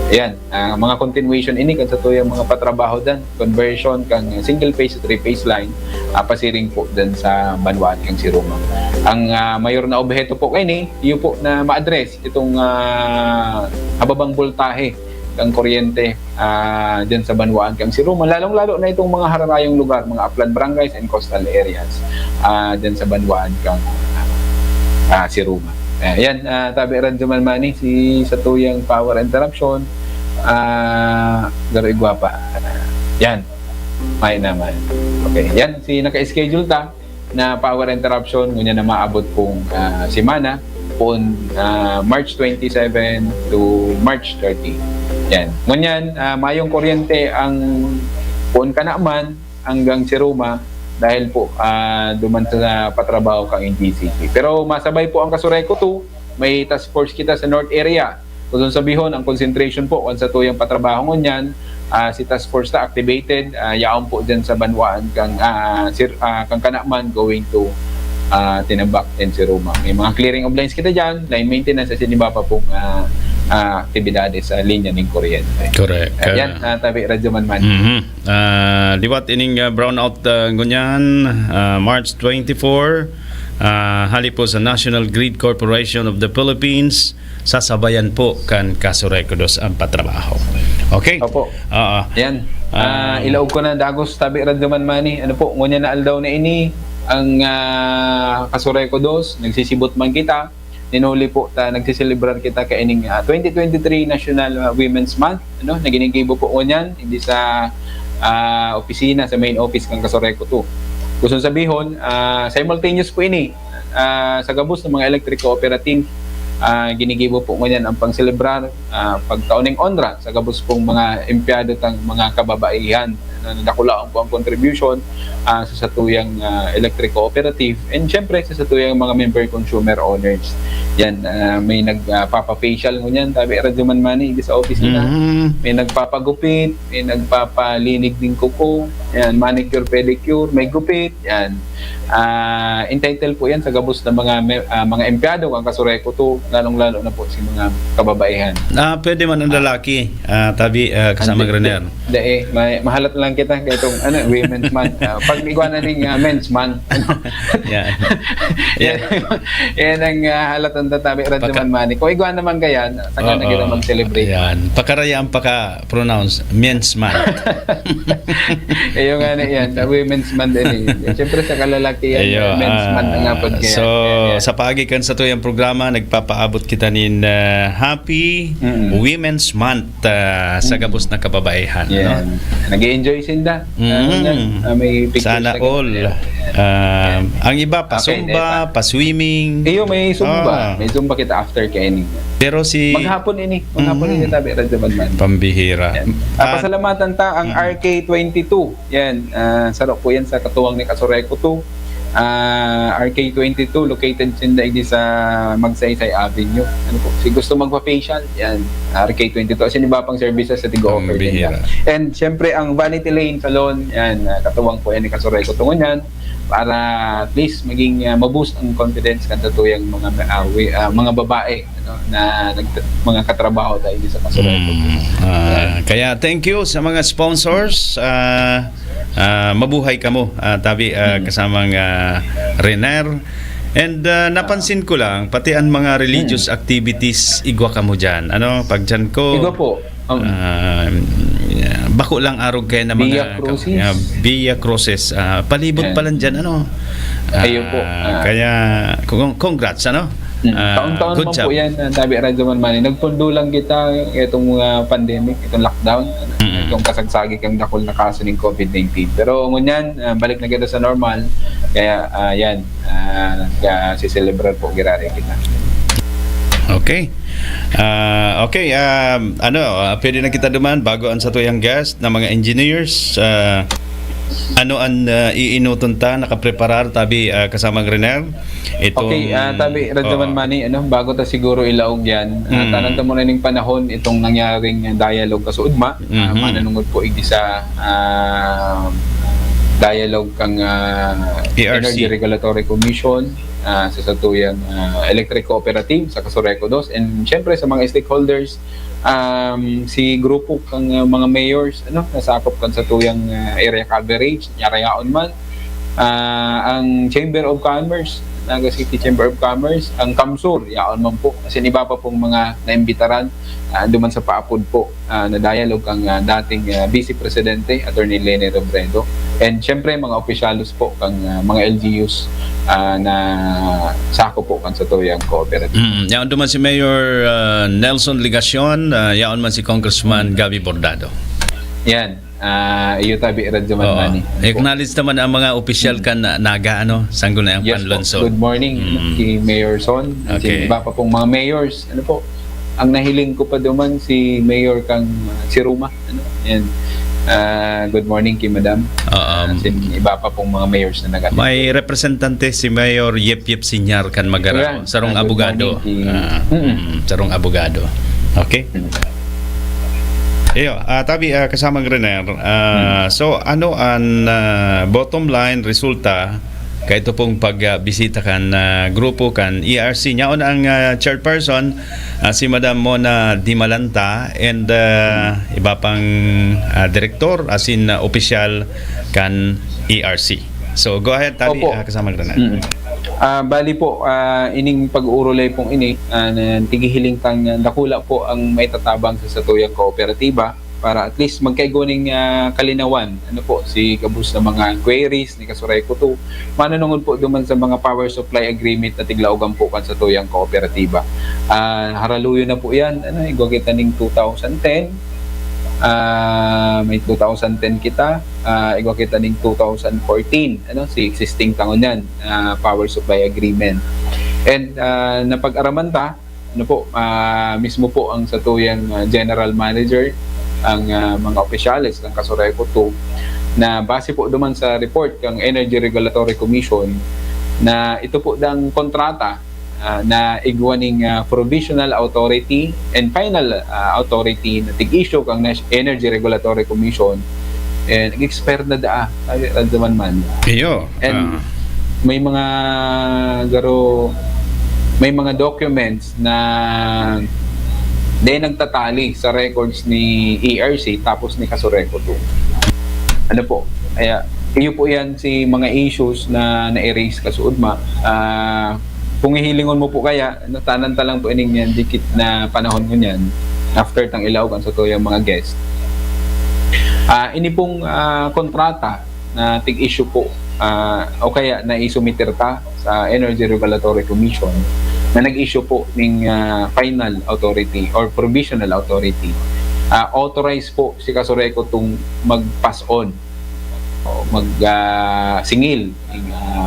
Ayan, mga continuation ini kan sa tuyang mga patrabaho dan conversion kang single phase to 3 phase line, pasiring po dan sa Banwaan kang Siruma. Ang mayor na objeto po kay ni iyo po na ma-address itong hababang voltahe kang kuryente dyan sa Banwaan kang Siruma, lalong-lalo na itong mga hararayong lugar, mga upland barangays and coastal areas dyan sa Banwaan kang Siruma. Yan, tabi Radyo Manmani, si Satuyang Power Interruption, Garo Iguapa. Yan, may naman. Okay, yan, si naka-schedule ta na power interruption, ngunyan na maabot pong simana, poon March 27 to March 30. Yan. Ngunyan, mayong kuryente ang poon ka naman hanggang Siruma dahil po duman sa patrabaho kang NGCP. Pero masabay po ang Kasureco 2, may task force kita sa North area. Kung sabihon, ang concentration po kung sa tuyang patrabaho ngunyan, si task force na activated, yaon po dyan sa Banwaan kang Kanaman going to Tinabak and Siruma. May mga clearing of lines kita dyan, line maintenance at siniba pa pong aktibidades sa linya ng kuryente. Correct. Yan, tabi Radyo Manman. Liwat ining brownout ngunyan, March 24, hali po sa National Grid Corporation of the Philippines, sasabayan po kan Kasureco 2 ang patrabaho. Okay? Opo. Yan. Ilaog ko na dagos tabi Radyo Manmani. Ano po, ngunyan na aldaw na ini ang Kasureco 2, nagsisibot man kita. Ninuli po nagsiselebrar kita ka ining 2023 National Women's Month, ano, naginigibo po ngunyan hindi sa opisina sa main office kang Kasureco 2. Gusto sabihon, simultaneous po ini sa gabos ng mga electric cooperative, ginigibo po ngunyan ang pang-celebrar pagtaoning onra sa gabos pong mga empleyado tang mga kababaihan na nakulaang po ang contribution sa satuyang electric cooperative and syempre sa satuyang mga member consumer owners. Yan, may nagpapa-facial ngunyan tabi Radyo Manmani sa opisina. May nagpapagupit, may nagpapalinig ng kuko, yan, manicure, pedicure, may gupit, yan. Entitled po yan sa gabos ng mga empleyado ang Kasureco 2, lalong-lalo na po si mga kababaihan. Pwede man ang lalaki, tabi kasama Grenier. Mahalat lang kita kay itong Women's Month. Pag iguana ning Men's Month. Yan. Yan ang halat ang tatabi Radyo Manmani. Kung iguana naman kayan, saka na kita mag-celebrate. Yan. Pakarayaan paka-pronounce Men's Month. Yung yan, Women's Month din. Siyempre sa kalalaki yan, Men's Month nga po. So, sa pagikan sa tuyang programa, nagpapaabot kita nin Happy Women's Month sa gabos na kababaihan. Yeah. No? Nag-i-enjoy sinda. May pictures sana all. Ang iba, pa-zumba, pa-swimming. May zumba. May zumba kita after kainin. Pero maghapon ini tabi Radyo Manmani. Pambihira. Pasalamatan ta ang RK22. Yan, sarok po yan sa katuwang ni Kasureco 2. RK22 located sa Magsaysay Avenue. Ano po? Si gusto magpa-facial, yan, RK22. As in, iba pang services sa tigo-offer din. And syempre, ang Vanity Lane Salon, yan, katuwang po yan ni Kasureco tungon yan para at least maging maboost ang confidence kanto tuyang mga babae, ano, na mga katrabaho tayo sa Kasureco. Kaya thank you sa mga sponsors. Mabuhay ka mo, tabi kasamang Rener. And napansin ko lang, pati ang mga religious activities, igwa ka mo dyan. Ano, pag dyan ko... Igwa po. Bako lang arog kayo na mga... Via Cruces. Palibot pa lang dyan, ano? Ayun po. Kaya, congrats, ano? Taon-taon man po yan, tabi Radyo Manmani. Nagpundo lang kita itong pandemic, itong lockdown, itong kasagsagi kang dakol na kaso ng COVID-19. Pero ngunyan, balik na kita sa normal. Kaya yan, si-celebrate po girari kita. Okay. Pwede na kita duman bago ang sa tuyang guest na mga engineers. Ano ang iinuton ta nakapreparar tabi kasama Rener itong tabi Radyo Manmani, bago ta siguro ilaog yan, tanan ta mo na ning panahon itong nangyaring dialogue kasuudma, mananungod po igdi sa dialogue kang Energy Regulatory Commission sa satuyang electric cooperative sa Kasureco 2 and syempre sa mga stakeholders, si grupo kang mga mayors, nasakop kan sa tuyang area coverage, yarayaon man, ang Chamber of Commerce, Naga City Chamber of Commerce, ang Kamsur, yaon man po. Kasi iba pa pong mga naimbitaran, duman sa paapod po, na dialogue ang dating Vice Presidente, Attorney Lene Robredo. And syempre, mga opisyalos po, kang mga LGUs na sako po kan sa tuyang cooperative. Yaon duman si Mayor Nelson Ligacion, yaon man si Congressman Gabi Bordado. Yan. Iyo tabi irad jaman mani. Acknowledge naman ang mga opisyal kan na naga sanggol na ang Yes po. panlonsod. Good morning si Mayor Son. Okay. Si iba pa pong mga mayors. Ano po? Ang nahiling ko pa duman si Mayor kang si Ruma. Ano? Yan. Good morning kay Madam. Si iba pa pong mga mayors na nag-attend. May representante si Mayor Yep Sinyar kan magara Ayan. sarong Good abogado. morning, Sarong abogado. Okay. Iyo, tabi kasama ng Rener. So ano ang bottom line resulta kay ito pong pagbisita kan grupo kan ERC nyaon ang chairperson si Madam Mona Dimalanta and iba pang direktor as in official kan ERC. So go ahead tabi Opo. kasama ng Rener. Bali po, ining pag-uurulay pong ini, tigihiling kang dakula po ang may tatabang sa satuyang kooperatiba para at least magkaigoning kalinawan. Ano po, si kabus na mga queries ni Kasuray Kuto, mananungod po duman sa mga power supply agreement na tiglaugan po kan sa tuyang kooperatiba. Haraluyo na po yan, igwagita ning 2010, may 2010 kita, igwa kita ning 2014, si existing tangon yan, power supply agreement. And napag-araman ta, mismo po ang satuyang general manager, ang mga opisyalis ng Kasuray Kuto, na base po duman sa report ng Energy Regulatory Commission na ito po dang kontrata na igwaning provisional authority and final authority na tig-issue kang Energy Regulatory Commission nag-expire na daman man. Iyo. And may mga documents na nagtatali sa records ni ERC tapos ni Kasuray Kuto. Ano po? Kaya iyo po yan si mga issues na na-erase kasuudma. Kung ihilingon mo po kaya, tanan lang po ining yan, dikit na panahon ko yan, after tang ilawgan sa tuyang mga guest. Ini pong kontrata na tig-issue po, o kaya na isumiter ta sa Energy Regulatory Commission, na nag-issue po ng final authority or provisional authority. Authorize po si Kasuray Kutong mag-pass on o mag-singil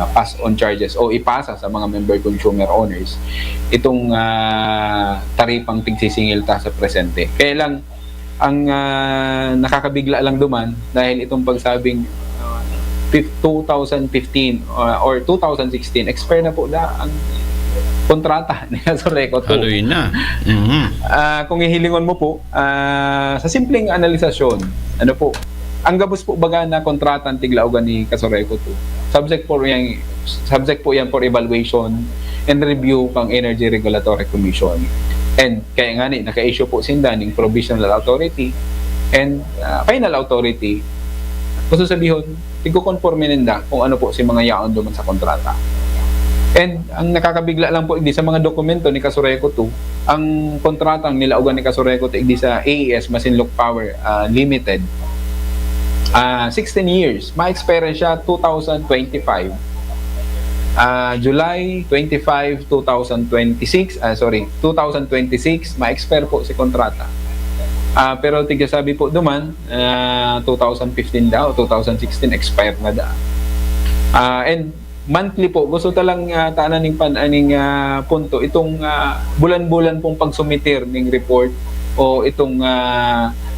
pass on charges o ipasa sa mga member consumer owners itong taripang tigsisingil ta sa presente. Kaya lang ang nakakabigla lang duman dahil itong pagsabing 2015 or 2016 expire na po ang kontrata ni Kasuray Kuto. Haloy na. Kung ihilingon mo po sa simpleng analisasyon, ano po, ang gabos po baga na kontrata ang tiglaugan ni Kasuray Kuto. Subject po yan for evaluation and review pang Energy Regulatory Commission. And kaya nga naka-issue po sinda ng provisional authority and final authority. Gusto sabihin, tigko-conforme ninda kung ano po si mga yaon duman sa kontrata. And ang nakakabigla lang po hindi sa mga dokumento ni Kasuray Kuto, ang kontratang nilaugan ni Kasuray Kuto hindi sa AES Masinloc Power Limited. 16 years. Ma-expire siya 2025. July 25, 2026. 2026. Ma-expire po si kontrata. Pero sabi po duman, 2015 daw, 2016 expired na da. And monthly po, gusto talang tanan aning punto, itong bulan-bulan pong pagsumitir ng report o itong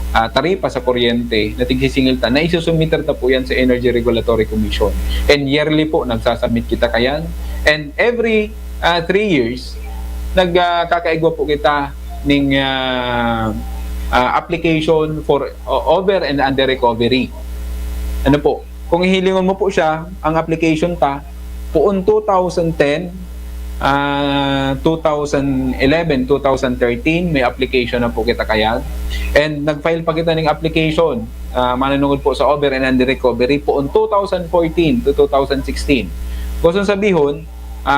taripa sa kuryente na tigsisingil ta, na isusumiter ta po yan sa Energy Regulatory Commission. And yearly po, nagsasubmit kita kayan. And every 3 years, nagkakaigwa po kita ng application for over and under recovery. Ano po? Kung ihilingon mo po siya, ang application ta, poon 2010, 2011, 2013, may application na po kita kayan. And nag-file pa kita ng application, manunungod po sa over and under recovery poon 2014 to 2016. Gusto sabihon,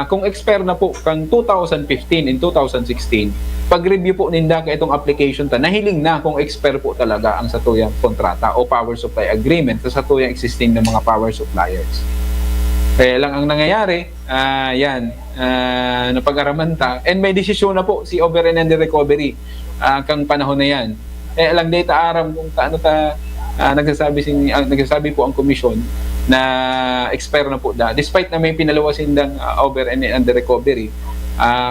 kung expire na po kang 2015 and 2016, pag-review po ninda ka itong application ta, nahiling na kung expire po talaga ang satuyang kontrata o power supply agreement sa satuyang existing ng mga power suppliers. Kaya lang ang nangyayari, napag-araman ta, and may desisyon na po si over and under recovery kang panahon na yan. Lang data aram kung taano nagsasabi po ang komisyon na expire na po despite na may pinalawasin ng over and under recovery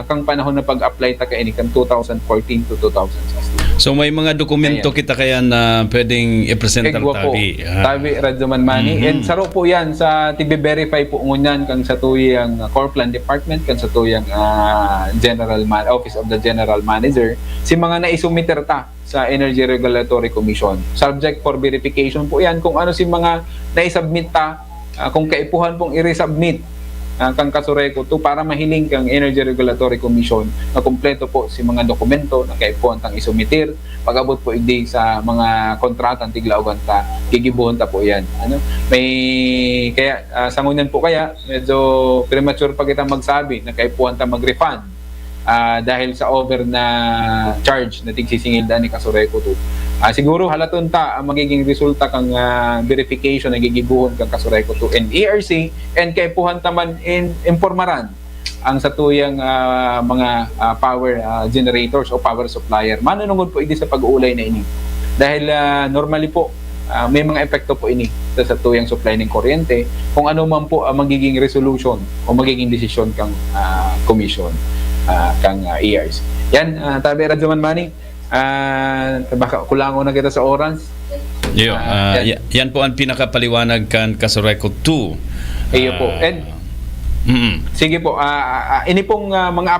kang panahon na pag-apply ta kaini kan 2014 to 2016. So may mga dokumento kita kaya na pwedeng i-present ang Egwa po, tabi. tabi Radyoman Mani. And saro po yan sa tibe-verify po ngunyan kang sa tuyang Core Plan Department, kang sa tuyang Office of the General Manager, si mga naisumiter ta sa Energy Regulatory Commission. Subject for verification po yan kung ano si mga naisubmit ta, kung kaipuhan pong i-resubmit kang Kasureko to para mahiling kang Energy Regulatory Commission na kumpleto po si mga dokumento na kaipuhan tang isumitir. Pag-abot po igdi sa mga kontratang tiglaugan ta, gigibuhon ta po yan. Kaya sangunan po kaya medyo premature pa kita magsabi na kaipuhan ta mag-refund dahil sa over na charge na tigsisingil ni Kasureko to. Siguro halaton ta ang magiging resulta kang verification na gigibuhon kang Kasureko to and ERC and kaipuhan taman in impormaran ang satuyang mga power generators o power supplier. Manunungod po ini sa pag-uulay na ini. Dahil normally po may mga epekto po ini sa satuyang supply ng kuryente kung ano man po ang magiging resolution o magiging desisyon kang commission kang ERC. Yan, tabi Radyoman Mani. Baka kulangon na kita sa oras. Yan po ang pinakapaliwanag kan Kasureko 2. Iyo po. And sige po, ini pong mga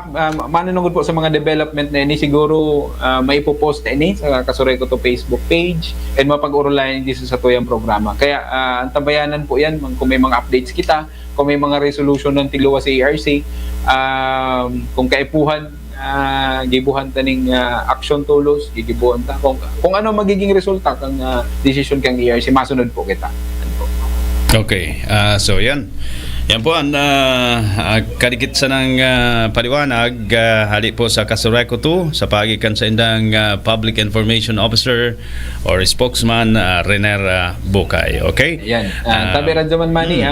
manunungod po sa mga development na ini siguro maipopost na ini sa Kasureko 2 Facebook page and mapag-urulayan din sa tuyang programa. Kaya ang tabayanan po yan kung may mga updates kita, kung may mga resolution ng tiluwa sa ERC, kung kaipuhan gibuhan taning action tulos, gigibuhan ta kung ano magiging resulta kang decision kang ERC, masunod po kita. Okay, so yan po ang kadikit sa ng paliwanag hali po sa Kasureko 2 sa pagikan sa indang Public Information Officer or spokesman Rener Bukay. Okay? Yan. Tabi Radyoman Mani,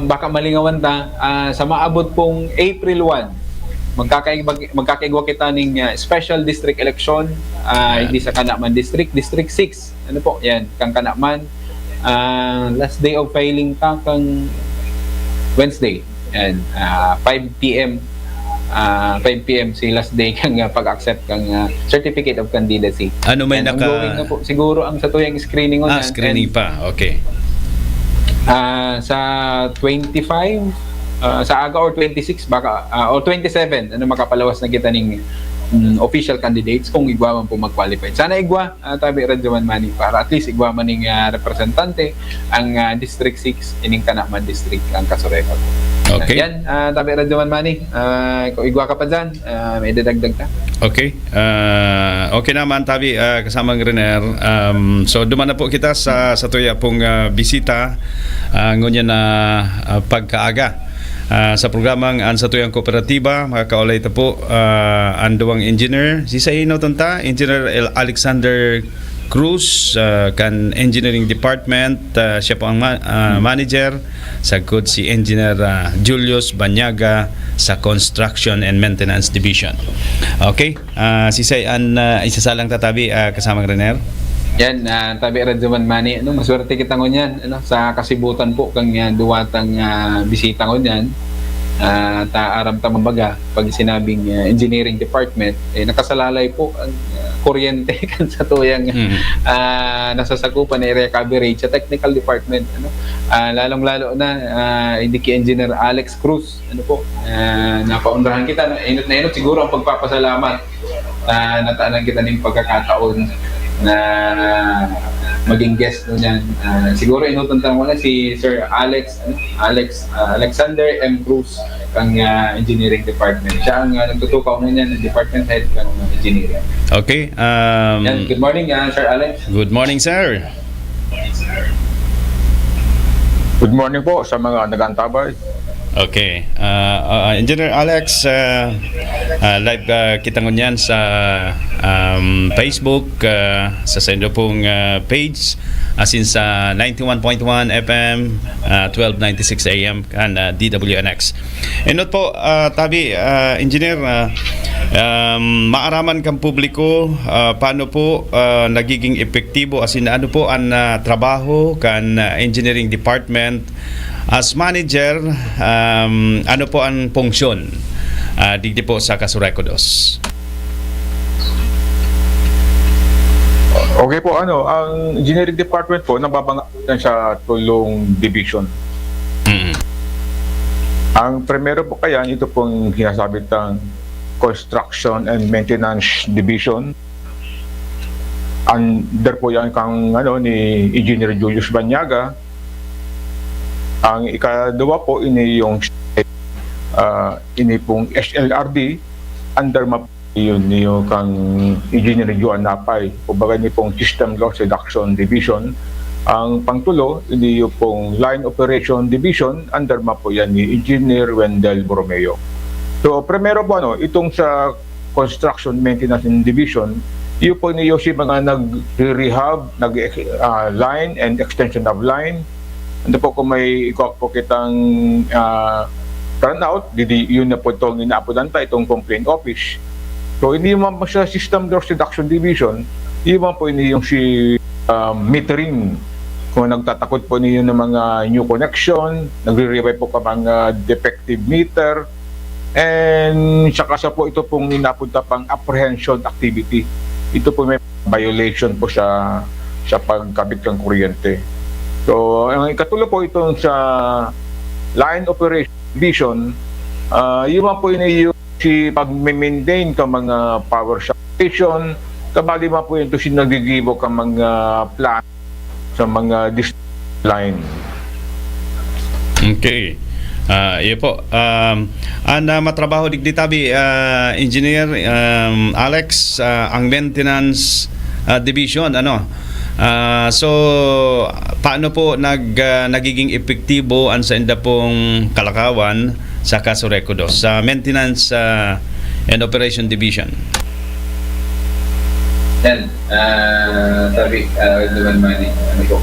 baka malingawan ta sa maabot pong April 1 magkakaigwa kita ng special district election hindi sa Kanaman District 6. Ano po? Yan, kang Kanaman. Last day of filing ka kang Wednesday. And 5 p.m. si last day kang pag-accept kang certificate of candidacy. Ano may ongoing na po siguro ang sa tuyang screening on screening pa. Okay. Sa 25 sa aga or 26 baka or 27 makapalawas na kita ning official candidates kung igwa man po mag-qualify. Sana igwa tabi Radyoman Mani para at least igwa man ning representante ang District 6 ining Kanaman District ang Kasureko. Okay. Yan tabi Radyoman Mani, kung igwa ka pa dyan, may dadagdag ka. Okay. Okay naman tabi kasamang Rener. So duman na po kita sa tuya pong bisita ngunya na pagkaaga sa programang ang satuyang kooperatiba. Makakaulay ito po ang duwang engineer si Saino Tonta, Engineer Alexander Cruz kan Engineering Department, siya po ang manager. Sagod si Engineer Julius Banyaga sa Construction and Maintenance Division. Okay, si Say an isasalang tatabi kasamang Rener. Yan, tabi Radyoman Mani, maswerte kita ngunyan sa kasibutan po kang duwatang bisita ngunyan. Aram ta mabaga pag sinabing engineering department nakasalalay po ang kuryente kan sa tuyang nasasakupan na area coverage sa technical department lalong-lalo na hindi ki Engineer Alex Cruz napaunrahan kita inot na inot siguro ang pagpapasalamat nataanan kita ng pagkakataon na maging guest niyan. Siguro inutuntan mo na si Sir Alexander M. Cruz kang engineering department. Siya ang nagtutukaw niyan ng department head kang engineering. Okay. Yan. Good morning, Sir Alex. Good morning, sir. Good morning po sa mga nagantabay. Okay. Engineer Alex, live kita ngunyan sa Facebook, sa sendo pong page, asin sa 91.1 FM, 1296 AM, kan DWNX. Enot po, tabi, Engineer, maaraman kang publiko, paano po nagiging epektibo, asin ano po ang trabaho kan engineering department as manager, ano po ang funksyon digdi po sa Kasurekodos? Okay po, ang engineering department po, nababangatan sa tulong division. Mm. Ang primero po kaya, ito pong sinasabit ng construction and maintenance division. Under po yan kang ni Engineer Julius Banyaga. Ang ikalawa po, ini yung ini pong SLRD, under map yun yung kang Engineer Juan Napay, kumbaga ni pong System Loss Reduction Division. Ang pangtulo, ini yung pong Line Operation Division, under map po yan ni Engineer Wendell Borromeo. So, primero po, itong sa Construction Maintenance Division, yun po niyo si mga nag-rehab, line and extension of line. Ano po kung may ikaw po kitang turnout, yun na po itong inaapudan pa, itong complaint office. So, hindi naman po sa System Loss Reduction Division, hindi naman po yung si metering. Kung nagtatakot po niyo ng mga new connection, nagre-revive po ka mga defective meter, and saka sa po ito pong inapunta pang apprehension activity. Ito po may violation po sa pagkabit ng kuryente. So, ang ikatulo po itong sa Line Operation Division, yun po yung si pag-maintain ka mga power station, kabali po yun ito si nagigibo ka mga plan sa mga district line. Okay. Iyo po. Matrabaho digdi tabi, Engineer Alex, ang maintenance division, so paano po nagiging epektibo ang sa inda pong kalakawan sa Kasurekodos sa maintenance and operation division? Yan, sabi, naman mani, po,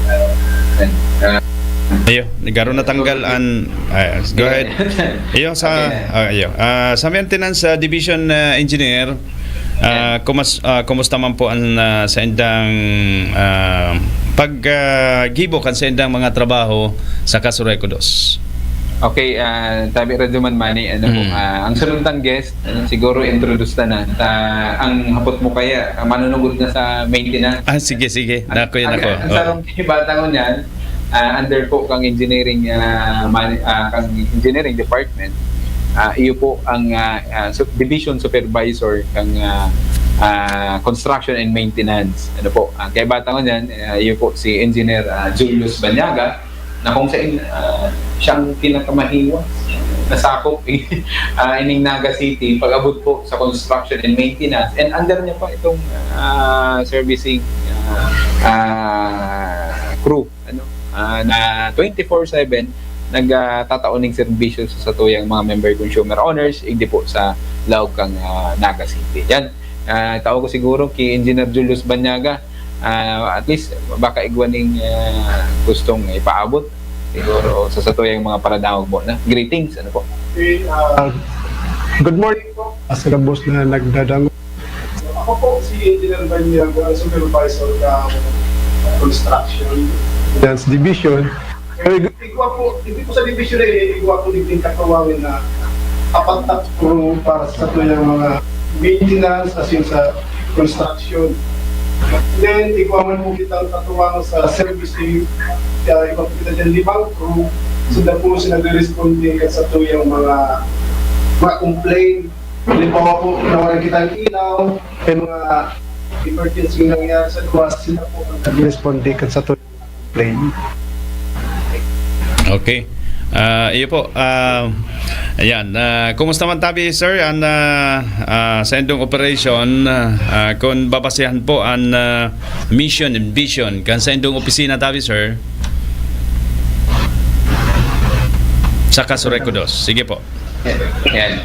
Ayo, nagkaroon na tanggal an go ahead. Iyo sa sa maintenance division engineer, kumusta man po ang sa indang paggibo kan sa indang mga trabaho sa Kasurekodos? Okay, tabi Raduman Mani, po, ang sununtang guest, siguro introduce na ang hapot mo kaya, manunugod na sa maintenance. Sige. Nako. Ang sarong batang ko niyan, under po kang engineering kang engineering department, iyo po ang division supervisor kang construction and maintenance. Kaya batang ko niyan, iyo po si Engineer Julius Banyaga, na kung saan siyang pinakamahiwas nasakop ining Naga City pag-abot po sa construction and maintenance, and under niya pa itong servicing crew na 24/7 nagtataoning serbisyo sa tuyang mga member consumer owners hindi po sa laog kang Naga City. Yan, tao ko siguro kay Engineer Julius Banyaga, at least baka igwaning gustong ipaabot siguro sa tuyang mga paradawag po na greetings. Po? Good morning po. Sa boss na nagdadango. Ako po si Engineer Banyaga, supervisor ng construction dance division. Igwa po, hindi po sa division igwa po din kakawawin na apat na crew para sa tuyang mga maintenance as in sa construction. Then, igwa man po kitang katuwang sa servicing, igwa po kita dyan 5 crew, so na po sila nag-responding sa tuyang mga complaint. Halimbawa po, nawalan kitang ilaw, may mga emergency nangyari sa luwas, sila po nag-responding sa tuyang complaint. Okay. Iyo po. Ayan. Kumusta man tabi, sir? Ang sa endong operation, kung babasehan po ang mission and vision kan sa endong opisina tabi, sir? Sa Casureco 2. Sige po. Yan.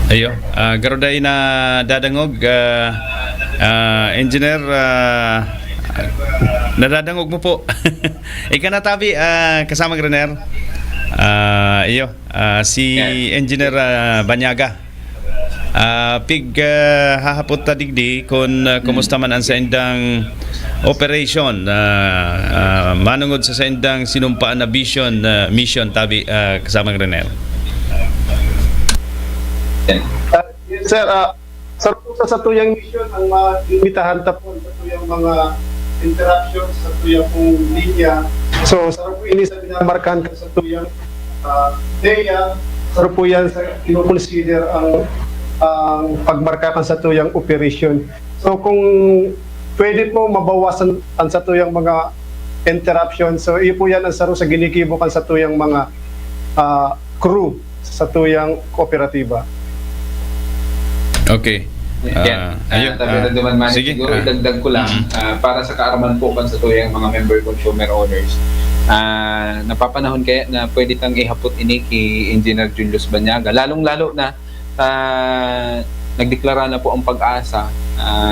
Ayo, garuday na dadangog engineer, nadadangog mo po. Ikanatabi kasama Grener. Si engineer Banyaga. Hahapot ta digdi kung kumusta man ang sa indang operation, manungod sa indang sinumpaan na mission tabi kasama Grener. Sir, sa tuyang mission, ang mga limitahan tapon sa tuyang mga interactions sa tuyang pong linya. So, sarap po ini sa pinamarkahan ka sa tuyang DEA, sarap po yan sa kinukonsider ang pagmarkakan sa tuyang operation. So, kung pwede po mabawasan ang sa tuyang mga interruption, so iyo po yan ang saro sa ginikibukan sa tuyang mga crew sa tuyang kooperatiba. Okay. Sige. Siguro idagdag ko lang para sa kaaraman po kan sa tuyang mga member consumer owners. Napapanahon kaya na pwede tang ihapot ini kay Engineer Julius Banyaga, lalong-lalo na nagdeklara na po ang pag-asa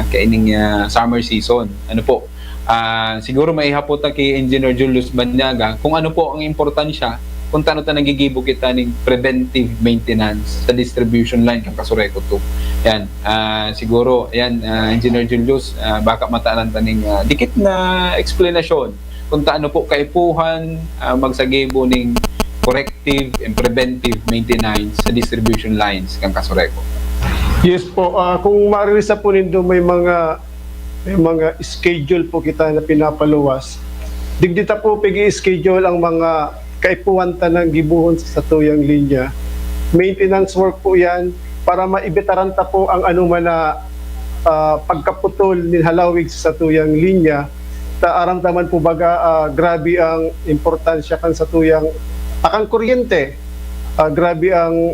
kaining summer season. Ano po? Siguro maihapot ta kay Engineer Julius Banyaga kung ano po ang importansya kung tano ta nagigibo kita ng preventive maintenance sa distribution line kang Casureco 2. Yan, siguro yan, Engineer Julius, baka mataanan taning dikit na explanation kung taano po kaipuhan magsagibo ng corrective and preventive maintenance sa distribution lines kang Casureco. Yes po, kung maririsa po nindo may mga schedule po kita na pinapaluwas. Digdita po pigi-schedule ang mga kaipuhan ng gibuhon sa tuyang linya. Maintenance work po yan para maibetaranta po ang anuman na pagkaputol ni halawig sa tuyang linya. Aramdaman po baga grabe ang importansya kan sa tuyang akang kuryente. Grabe ang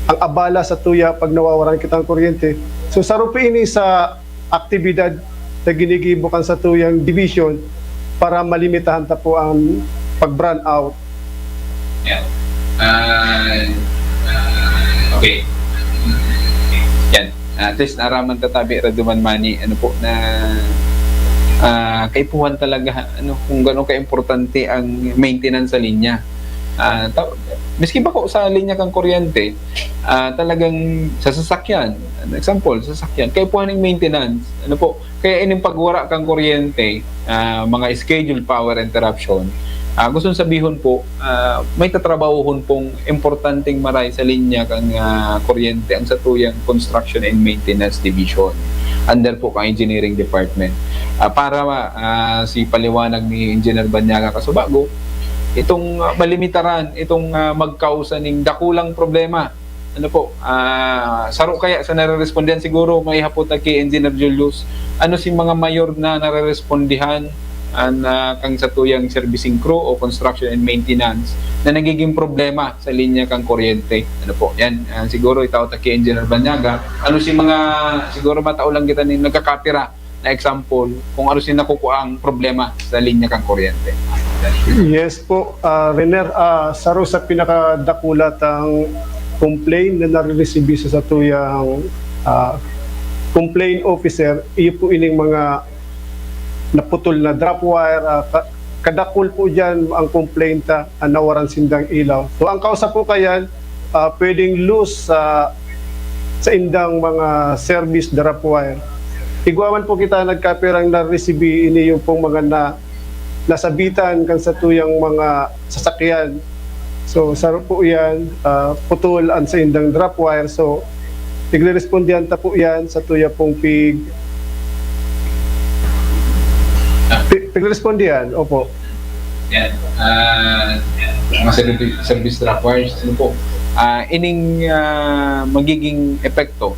abala sa tuya pag nawawalan kitang kuryente. So saro po ini sa aktibidad na ginigibo kan sa tuyang division para malimitahan ta po ang pag-burn out. Yan. Okay. Yan. At least naraman tatabi raduman mani ano po na kaipuhan talaga kung gaano ka-importante ang maintenance sa linya. Miski ba ko sa linya kang kuryente, talagang sa sasakyan, example, sasakyan, kaipuhan ng maintenance. Ano po? Kaya ining pagwara kang kuryente, mga scheduled power interruption, gusto sabihon po, may tatrabahohon pong importanteng maray sa linya kang kuryente ang sa tuyang Construction and Maintenance Division under po kang Engineering Department. Para si paliwanag ni Engineer Banyaga Kasubago, itong malimitaran, itong magkausa ng dakulang problema. Ano po, saro kaya sa nare-respondihan siguro may hapot na kay Engineer Julius, ano si mga mayor na nare-respondihan kang sa tuyang servicing crew o construction and maintenance na nagiging problema sa linya kang kuryente. Ano po, yan, siguro itaw ta kay Engineer Banyaga, ano si mga, siguro matao lang kita ni nagkakapira na example kung ano si nakukuang problema sa linya kang kuryente. Yes po, Renner, saro sa pinakadakulat ang complaint na nare-receive sa tuyang complaint officer, iyo po ining mga naputol na drop wire, kadakul po dyan ang complainta, nawaran sindang ilaw. So ang kausa po kayan, pwedeng loose sa indang mga service drop wire. Iguaman po kita nagkapirang na-receive ini yung pong mga nasabitan kan sa tuyang mga sasakyan. So saro po yan, putol ang sa indang drop wire. So tigre-respondihan ta po yan sa tuya pong Pag-respondihan, opo. Yan. Mga service drop wires, ano po, ining magiging epekto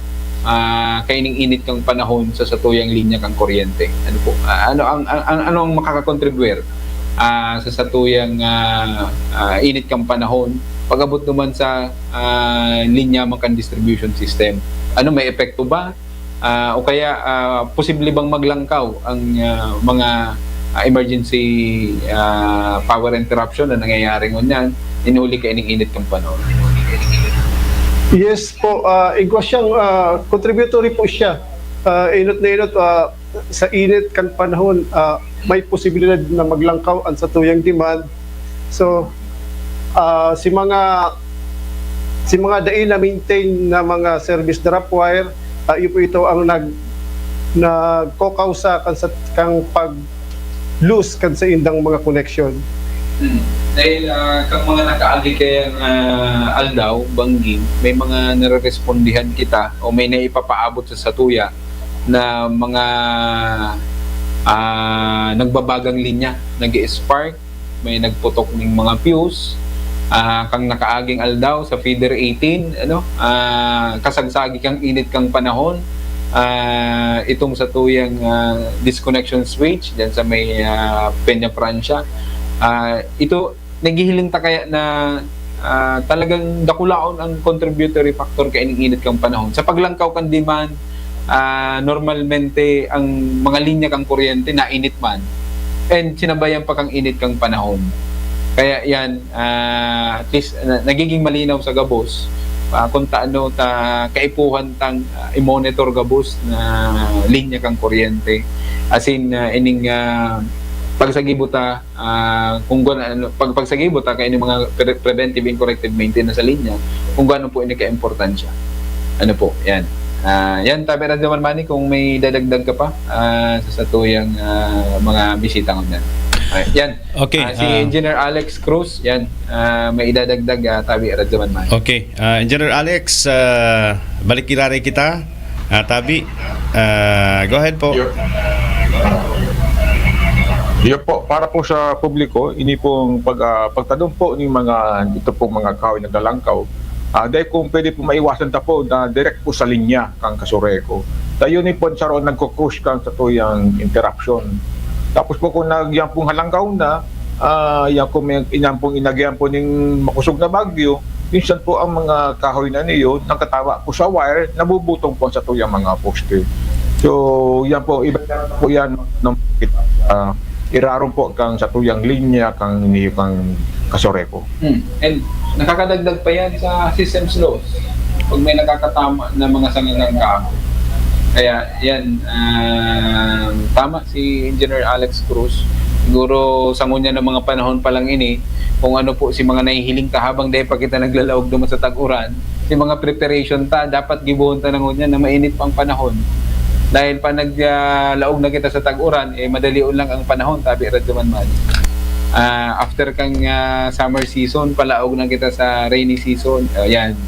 kay ining init kang panahon sa satuyang linya kang kuryente. Ano po? Ano ang makakakontribute sa satuyang init kang panahon pag-abot naman sa linya mang distribution system? Ano, may epekto ba? O kaya posible bang maglangkaw ang mga emergency power interruption na nangyayari ngunyan, inuli ka ining-init kang panahon. Yes po, igwa siyang contributory po siya. Inot na inot, sa init kan panahon, may posibilidad na maglangkaw ang sa tuyang demand. So, si mga dail na maintain na mga service drop wire, yun po ito ang nagkokausa kan sa kang pag-lose kan sa indang mga connection. Dahil kang mga nakaagi kayang aldaw, bangging, may mga nare-respondihan kita o may naipapaabot sa satuya na mga nagbabagang linya, nag-spark, may nagputok ng mga fuse, kang nakaaging aldaw sa feeder 18, kasagsagi kang init kang panahon, itong sa tuyang disconnection switch dyan sa may Peña Francia, ito naghihiling ta kaya na talagang dakulaon ang contributory factor kay init kang panahon sa paglangkaw kan demand. Normalmente ang mga linya kang kuryente na init man and sinabayan pa kang init kang panahon. Kaya yan, at least nagiging malinaw sa gabos kung taano ta kaipuhan tang i-monitor gabos na linya kang kuryente. As in, ining pagsagibuta, kung pagsagibuta kay ining mga preventive and corrective maintenance sa linya, kung gaano po ini ka-importansya. Ano po, yan. Yan, Tabi Radyo Manmani, kung may dadagdag ka pa sa tuyang mga bisita ko na. Yan. Okay. Si Engineer Alex Cruz, yan, may idadagdag Tabi Radyo Manmani. Okay. Engineer Alex, balik kirari kita. Tabi, go ahead po. Yun po, para po sa publiko, ini pong pagtanong po ng mga ito pong mga kahoy na dalangkaw. Dahil kung pwede po maiwasan ta po na direct po sa linya kang Kasureko. Tayo ni po sa roon nagkukush kang sa tuyang interruption. Tapos po kung nagyan pong halangkaw na, yan pong inagyan po ng makusog na bagyo, minsan po ang mga kahoy na niyo nagkatawa po sa wire, nabubutong po sa tuyang mga poste. So yan po, iba po yan irarong po kang sa tuyang linya kang niyo kang Kasureko. And nakakadagdag pa yan sa systems laws pag may nakakatama na mga sangangang kahoy. Kaya yan, tama si Engineer Alex Cruz. Siguro sa ngunya ng mga panahon pa lang ini, kung ano po si mga nahihiling ta habang dahil pa kita naglalaog duman sa tag-uran, si mga preparation ta, dapat gibuhon ta ng ngunya na mainit pang panahon. Dahil pa naglaog na kita sa tag-uran, madalion lang ang panahon, Tabi Radyo Manmani. After kang summer season, palaog na kita sa rainy season. Yan.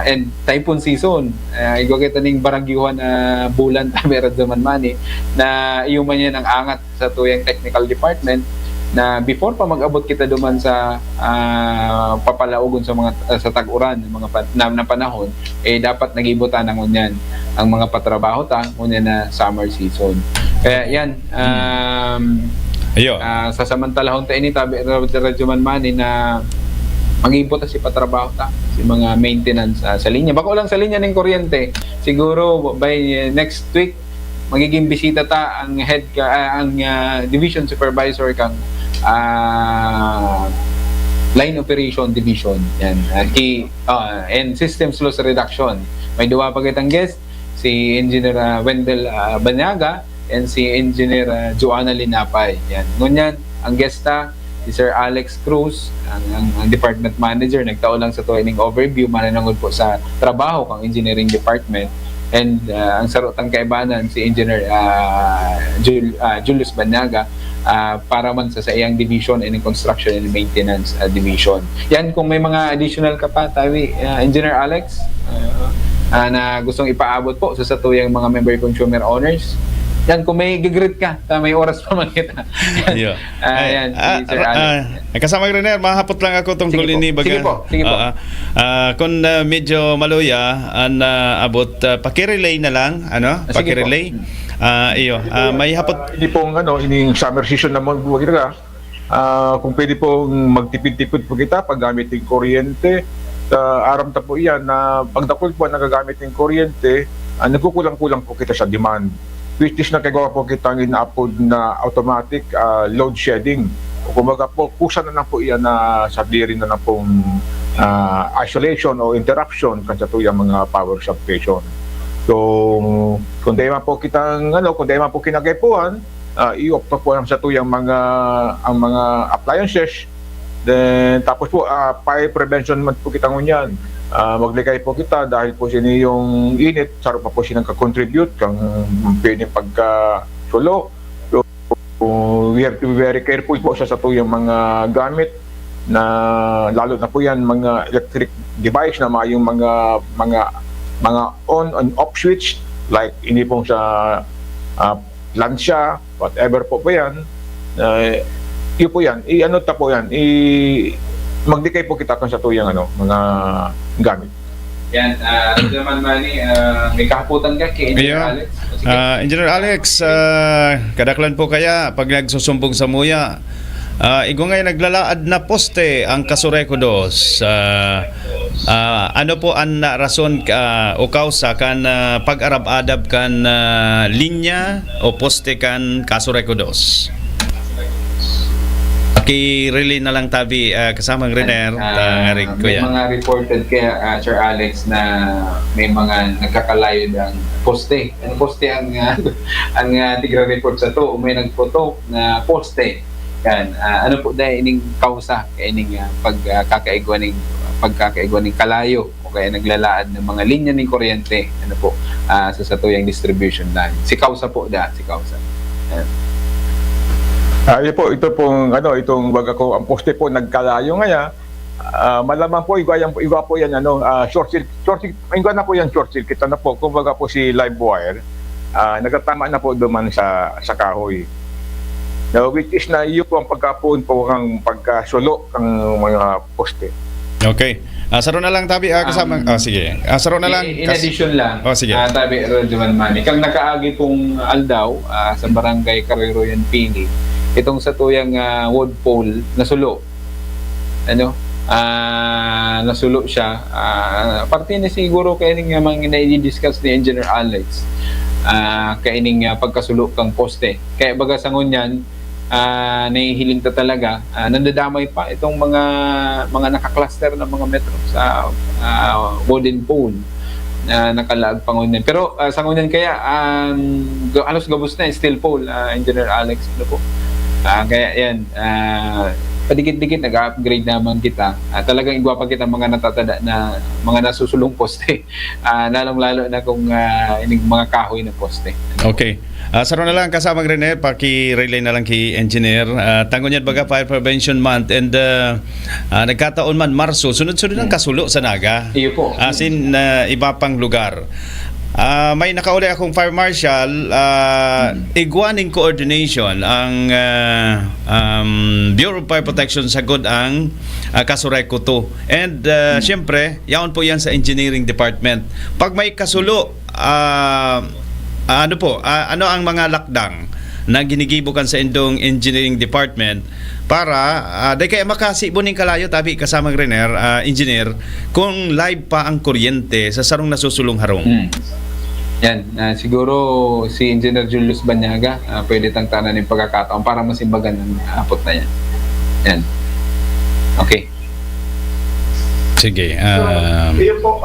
And typhoon season. Igwa kita ning barangyuhan bulan, Tabi Radyo Manmani, na iyuman yan ang angat sa tuyang technical department na before pa mag-abot kita duman sa papalaogon sa mga sa tag-uran ng mga na panahon, dapat nagibutan ng unyan ang mga patrabaho ta ngunyan na summer season. Kaya yan, sa samantalahon ta ini, Tabi Radyo Manmani, na mag-ibot si patrabaho ta si mga maintenance sa linya. Bako lang sa linya ng kuryente, siguro by next week magiging bisita ta ang head ang division supervisor kang line operation division, yan, and systems loss reduction. May duwa pa kitang guest, si Engineer Wendell Banyaga and si Engineer Joanna Linapay. Yan, ngunyan ang guesta si Sir Alex Cruz, ang department manager, nagtao lang sa tuwing overview mananangod po sa trabaho kang engineering department. And ang sarotang kaibanan si Engineer Julius Banyaga para man sa iyang division and construction and maintenance division. Yan, kung may mga additional ka pa, Tabi, Engineer Alex, na gustong ipaabot po sa tuyang mga member consumer owners. Yan, kung may gigrit ka, may oras pa man kita. Yan, si Sir Alex. Kasama ko rin, mahapot lang ako tungkol ini baga. Sige po. Kung medyo maluya, abot pakirelay na lang, pakirelay. May hapot. Hindi pong ining summer season naman po kita. Kung pwede pong magtipid-tipid po kita paggamit ng kuryente, aram ta po yan na pagdakol po nagagamit ng kuryente, nagkukulang-kulang po kita sa demand. which is nakagawa po kitang ina-upload na automatic load shedding. O kumbaga po, kusa na lang po iyan na sabihin na lang pong isolation o interruption kasi ito yung mga power substation. So, kung dahil man po kitang, kung dahil man po kinagaypuan, i-opto po sa tuyang ang mga appliances. Then, tapos po, fire prevention man po kitang unyan. Magligay po kita dahil po sini yung init, saro pa po sinang ka-contribute kang pwedeng pagka-sulo. So, we have to be very careful po sa tuyang mga gamit na lalo na po yan mga electric device na yung mga on and off switch like hindi po sa lansya, whatever po yan, yun po yan, magdikay po kita sa tuyang mga gamit. Yan, naman Manny, may kahaputan ka kay Engineer Alex. Sige. Engineer Alex, kadaklan po kaya pag nagsusumbong sa muya, igungay naglalaad na poste ang Kasureco 2. Ano po ang rason o kausa kan pag-arab-adab kan linya o poste kan Kasureco 2? Relay na lang tabi kasamang Riner may mga reported kaya Sir Alex na may mga nagkakalayo ng poste. Ang poste ang tigra-report sa to, may nagputok na poste. Yan, ano po dahil ining kausa kaya ining pagkakaigwan ng kalayo o kaya naglalaad ng mga linya ng kuryente sa satuyang distribution line. Si kausa po si kausa. Yan. Yun po, ito pong itong baga ko ang poste po nagkalayo ngaya. Malaman po iba po yan short circuit iba na po yan short circuit na po kumbaga po si live wire nagtatama na po duman sa kahoy. Now, which is na iyo po ang pagkapuon po ang pagkasulo ng mga poste. Okay. Saro na lang tabi kasama. Sige. Saro na lang. In addition lang. Sige. Tabi Rodman Manny, kang nakaagi pong aldaw sa barangay Cariroyan Pili. Itong sa tuyang wood pole nasulo. Nasulo siya. Parte na siguro kaya ning mga i-discuss ni Engineer Alex. Kaya ning pagkasulo kang poste. Kaya baga sa ngunyan, nahihiling ta talaga. Nandadamay pa itong mga naka-cluster na mga metro sa wooden pole na nakalaag pa ngunyan. Pero sa ngunyan kaya, halos gabos na steel pole, Engineer Alex. Kaya yan, padikit-dikit nag-upgrade naman kita. Talagang igwa pa kita mga natatada na mga nasusulong poste. Lalong-lalo na kung mga kahoy na poste. Okay. Saro na lang kasamang Rene, paki-relay na lang kay Engineer. Tangon yan baga Fire Prevention Month and nagkataon man Marso, sunod-sunod ang kasulo sa Naga. Iyo po. Asin iba pang lugar. May nakauli akong fire marshal, igwaning coordination ang Bureau of Fire Protection sagod ang Kasureco 2. And syempre, yaon po yan sa engineering department. Pag may kasulo, ano ang mga lakdang na ginigibukan sa indong engineering department para di kaya makasibuning kalayo tabi kasamang Renner, engineer, kung live pa ang kuryente sa sarong nasusulong harong. Yan, siguro si Engineer Julius Banyaga pwede tang tanan ng pagkakataon para masimbagan ang apot na yan. Yan. Okay. Sige. Iyo po,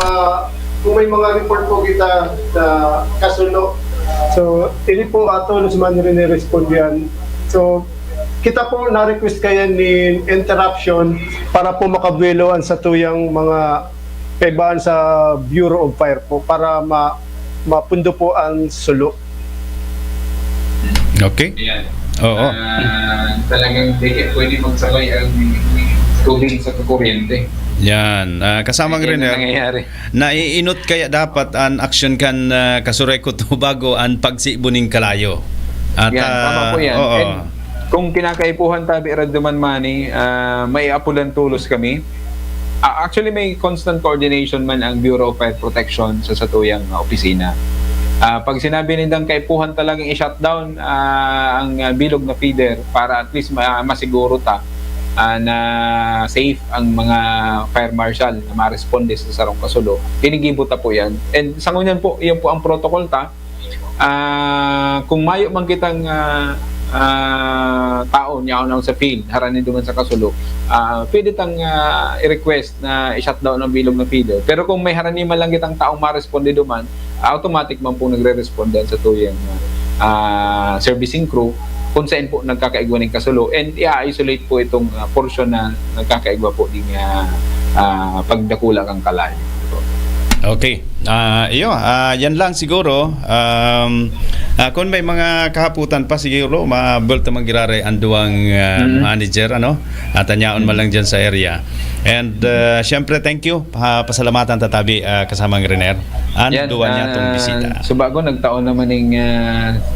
kung may mga report po kita sa kasulo, so ini po ato sa man rin respond yan. So kita po na-request kaya ni interruption para po makabuelo ang sa tuyang mga kaibahan sa Bureau of Fire po para mapundo po ang sulo. Okay. Yan. Oo. Talagang pwede magsabay ang tubig sa kuryente. Yan. Kasamang Yan Renner, ang nangyayari. naiinot kaya dapat ang action kan Kasureco 2 bago ang pagsibuning kalayo. At, Yan, tama po yan. Oo. And kung kinakaipuhan tabi Radyoman Manny, may apulan tulos kami. Actually, may constant coordination man ang Bureau of Fire Protection sa satuyang opisina. Pag sinabi nindang kaipuhan talagang i-shutdown ang bilog na feeder para at least masiguro ta na safe ang mga fire marshal na ma-responde sa sarong kasulo, pinigibot po yan. And sa ngunyan po, iyon po ang protocol ta. kung mayo man kitang tao niya sa field harani duman sa kasulo, pwede tang i-request na i-shutdown ang bilog na feeder. Pero kung may harani man lang kitang taong ma-responde duman, automatic man po nagre-respond sa tuyang servicing crew kung saan po nagkakaigwa ng kasulo, and i-isolate po itong portion na nagkakaigwa po din pagdakula kang kalay. Okay. Yan lang siguro. Kung may mga kahaputan pa siguro, ma-build na magirare ang duwang manager, at anyaon man lang dyan sa area. And syempre, thank you. Pasalamatan tatabi kasamang Rener. Duwa niya itong bisita. So bago nagtaon naman ng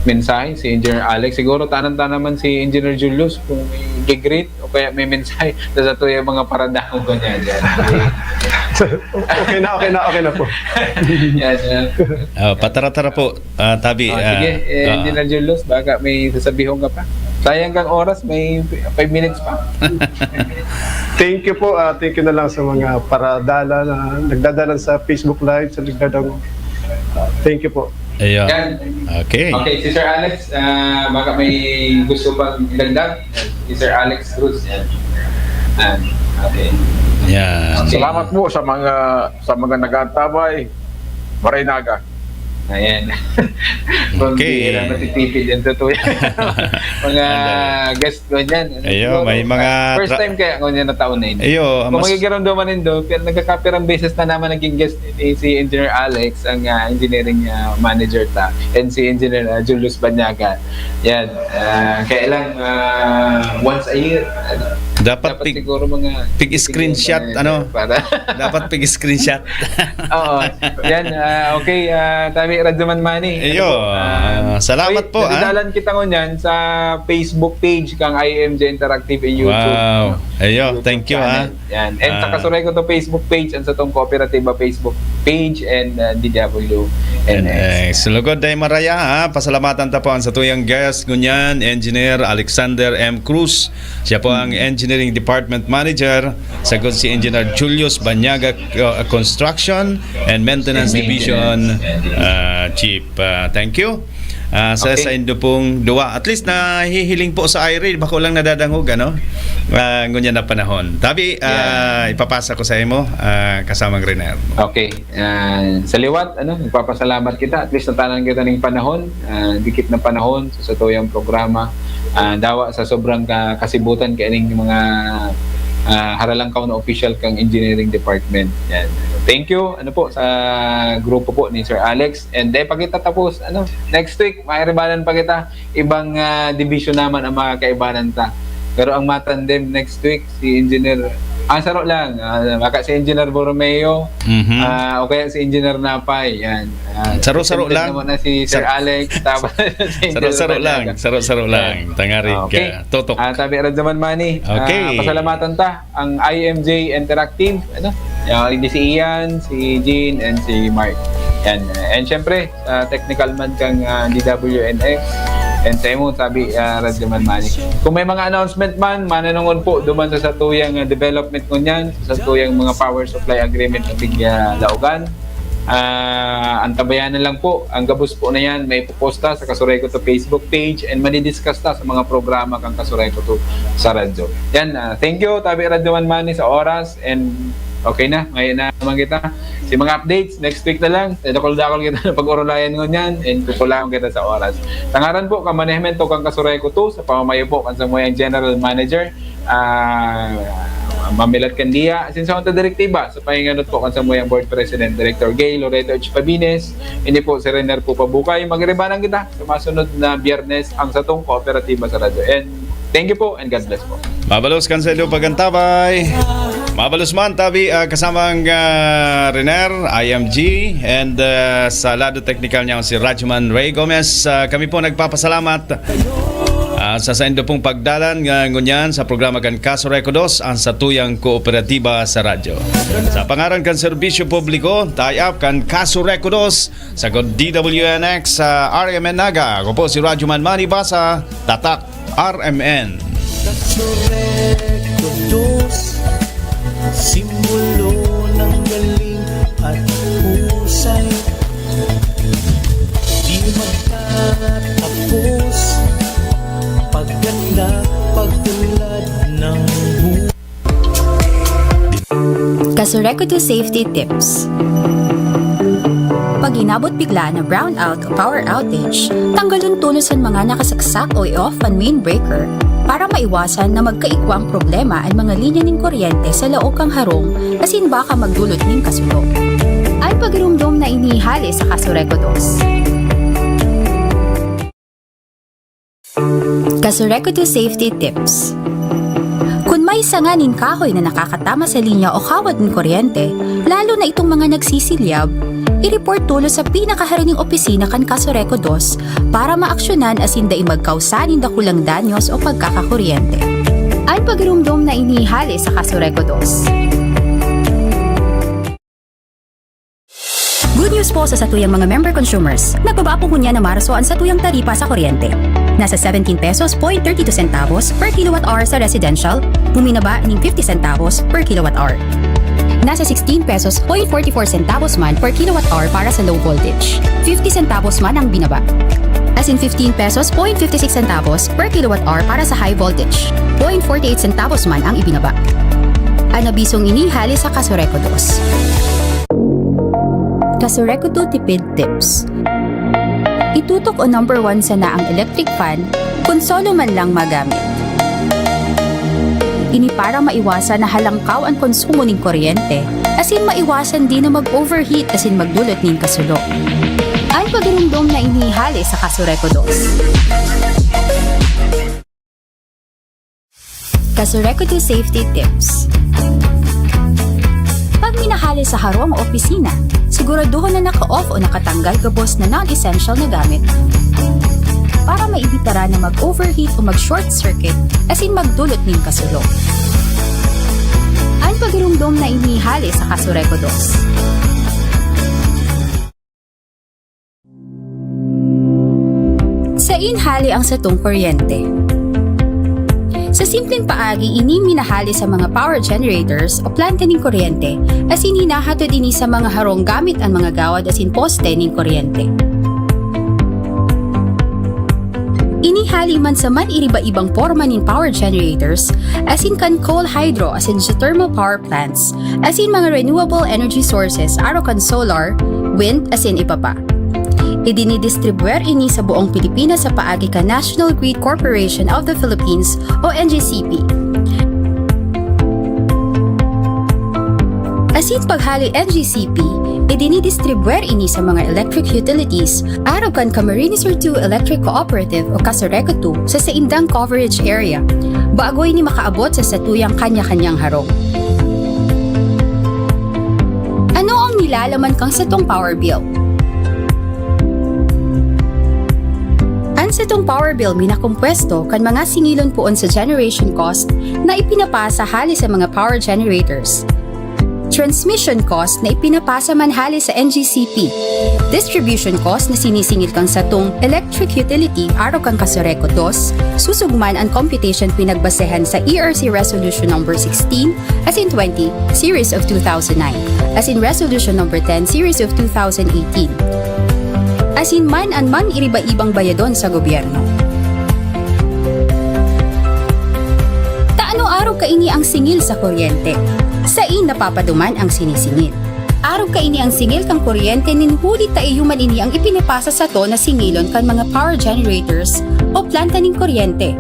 mensahe si Engineer Alex, siguro tanan-tanan naman si Engineer Julius kung may great o kaya may mensahe sa ito yung mga paradakong ko niya dyan. Okay na po. Yan. Patara-tara po, tabi. Sige, Engineer Julius, baka may sasabihon ka pa. Sayang kang oras, may 5 minutes pa. Thank you po. Thank you na lang sa mga paradala na nagdadalan sa Facebook Live, sa nagdadang. Thank you po. Ayun. Yan. Okay. Okay, si Sir Alex, baka may gusto pang idagdag. Si Sir Alex Cruz. Okay. Yan. Salamat po sa mga nag-aantabay. Marinaga. Ayan. Okay. Kung matitipid yan totoo yan. Mga guest ko dyan. Ayo, may mga first time kaya kung yan na taon na yun. Ayo, Kung magigiroon naman yun nagkakapirang beses na naman naging guest si Engineer Alex, ang engineering manager and si Engineer Julius Banyaga. Yan. Kaya lang, once a year, dapat siguro mga screenshot para dapat screenshot. Oo. Yan, okay, Tabi Radyoman Manny. Ayo, salamat po. Nadidalan kita ngunyan sa Facebook page kang IMJ Interactive in YouTube. Wow. Ayo, thank you Yan. And sa kasuray ko to Facebook page and sa tong Kooperatiba Facebook page and DWNX. Sulugod day maraya pasalamatan ta po ang sa tuyang guest ngunyan, Engineer Alexander M. Cruz. Siya po ang Engineering Department Manager. Sagod si Engineer Julius Banyaga, Construction and Maintenance Division Chief. Thank you. Sa indo pong duwa. At least nahihiling po sa IRA, bako lang nadadangog, ngunyan na panahon. Tabi, ipapasa ko sa imo, kasamang Rener. Okay. Sa liwat, nagpapasalamat kita. At least natanan kita ng panahon, dikit na panahon sa tuyang programa. Dawa sa sobrang kasibutan kaya ng mga haralangkaw na official kang engineering department. Yan. Thank you sa grupo po ni Sir Alex. And pagkita tapos next week mairibanan pa kita ibang division naman ang mga kaibanan ta. Pero ang matandem next week si Engineer saro lang baka si Engineer Borromeo o kaya si Engineer Napay. Yan. Saro-saro lang naman na si Sir Alex tapos si Saro-saro lang tangari totok. Tabi Radyaman Manny. Okay. Pasalamatan ta ang IMJ Interactive si Ian, si Jean and si Mark. Yan. And syempre technical man kang DWNX and sa imo sabi Radyaman Manny. Kung may mga announcement man mananungon po duman sa tuyang development ngunyan, sa tuyang mga power supply agreement na bigya laugan. Antabayanan lang po ang gabos po na yan may ipoposta sa Kasuray Ko to Facebook page and manidiscuss ta sa mga programa kang Kasuray Ko to sa radyo. Yan, thank you Tabi Radyaman Manny sa oras and okay na, ngayon na naman kita si mga updates next week na lang dakol-dakol kita na pag-urulayan ngunyan and kukulang kita sa oras. Tangaran po ka management to kang Kasuray Ko to sa pamamayo po kan sa moyang general manager Mamilat Candia, sinsa unta direktiba sa pahinganot po kan sa moyang board president Director Gay Loreto H. Pabines. Ini po si Rener po Pabukay. Magribanan kita sa masunod na Biyernes ang satong Kooperatiba sa radyo. And thank you po and God bless po. Mabalos kan sa ilo pagantabay. Mabalos man tabi kasamang Rener, IMG and sa lado technical niya si Rajman Ray Gomez. Kami po nagpapasalamat sa indo pong pagdalan ngunyan sa programa kan Kasuray Ko Dos ang satuyang kooperatiba sa radyo. Sa pangaran kan serbisyo publiko, tie-up kan Kasuray Ko Dos sa DWNX sa RMN Naga. Ako po si Radyoman Manny Basa, Tatak RMN. Kasuray Ko Dos, simbolo ng galing at husay, di magka sila pagulad ng Kasureco 2 Safety Tips. Pag inabot bigla na brownout o power outage, tanggalon tulos ang mga nakasaksak o i-off ang main breaker para maiwasan na magkaikwang problema ang mga linya ng kuryente sa laok kang harong asin baka magdulot ng kasulok. Ang pagirumdom na inihali sa Kasureco 2. Kasureco 2 Safety Tips. Kung may sanganin kahoy na nakakatama sa linya o kawad ng kuryente, lalo na itong mga nagsisilyab, i-report tulo sa pinakaharining opisina kan Kasureco 2 para maaksyonan asin da magkausanin da kulang danyos o pagkakakuryente. Ang pagirumdom na inihali sa Kasureco 2. Good news po sa satuyang mga member consumers. Nagbaba po niya na Marso ang satuyang taripa sa kuryente. Nasa 17 pesos .32 centavos per kilowatt hour sa residential, buminaba ng 50 centavos per kilowatt hour. Nasa 16 pesos .44 centavos man per kilowatt hour para sa low voltage. 50 centavos man ang binaba. As in 15 pesos .56 centavos per kilowatt hour para sa high voltage. 0.48 centavos man ang ibinaba. Ang nabisong inihali sa Kasureco 2. Kasureco 2 Tipid Tips. Itutok o number 1 sana ang electric fan kung solo man lang magamit. Ini para maiwasan na halangkaw ang konsumo ng kuryente, asin maiwasan din na mag-overheat asin magdulot ng kasulok. Ang pagirumdom na inihali sa Kasureco 2. Kasureco 2 Safety Tips. Pag minahali sa harong o opisina, siguraduhin na naka-off o nakatanggal gabos na non-essential na gamit para maibitara na mag-overheat o mag-short circuit asin magdulot ng kasulok. Ang pagirumdom na inihali sa Kasureco 2. Sa inhali ang satong kuryente. Sa simpleng paagi, ini minahali sa mga power generators o planta ng kuryente asin hinahatod ini sa mga harong gamit ang mga gawad asin poste ng kuryente. Inihali man sa man iriba-ibang forma ng power generators asin kan coal hydro asin geothermal power plants asin mga renewable energy sources aro kan solar, wind asin iba pa. Idinidistribuer ini sa buong Pilipinas sa paagi ka National Grid Corporation of the Philippines o NGCP. Asin paghali NGCP, idinidistribuer ini sa mga electric utilities araw kan Camarines Sur 2 Electric Cooperative o Kasureco 2 sa saindang coverage area, bago ini makaabot sa satuyang kanya-kanyang harong. Ano ang nilalaman kang satong power bill? Sa itong power bill minakumpwesto kan mga singilon poon sa generation cost na ipinapasa hali sa mga power generators. Transmission cost na ipinapasa man hali sa NGCP. Distribution cost na sinisingil kang sa itong electric utility araw kang Kasureco 2, susugman ang computation pinagbasehan sa ERC Resolution No. 16 as in 20 Series of 2009 as in Resolution No. 10 Series of 2018. Asin man iriba-ibang bayadon sa gobyerno. Taano araw kaini ang singil sa kuryente? Sa napapaduman ang sinisingil. Araw kaini ang singil kang kuryente ninhuli taiyuman ini ang ipinapasa sa to na singilon kan mga power generators o planta ng kuryente.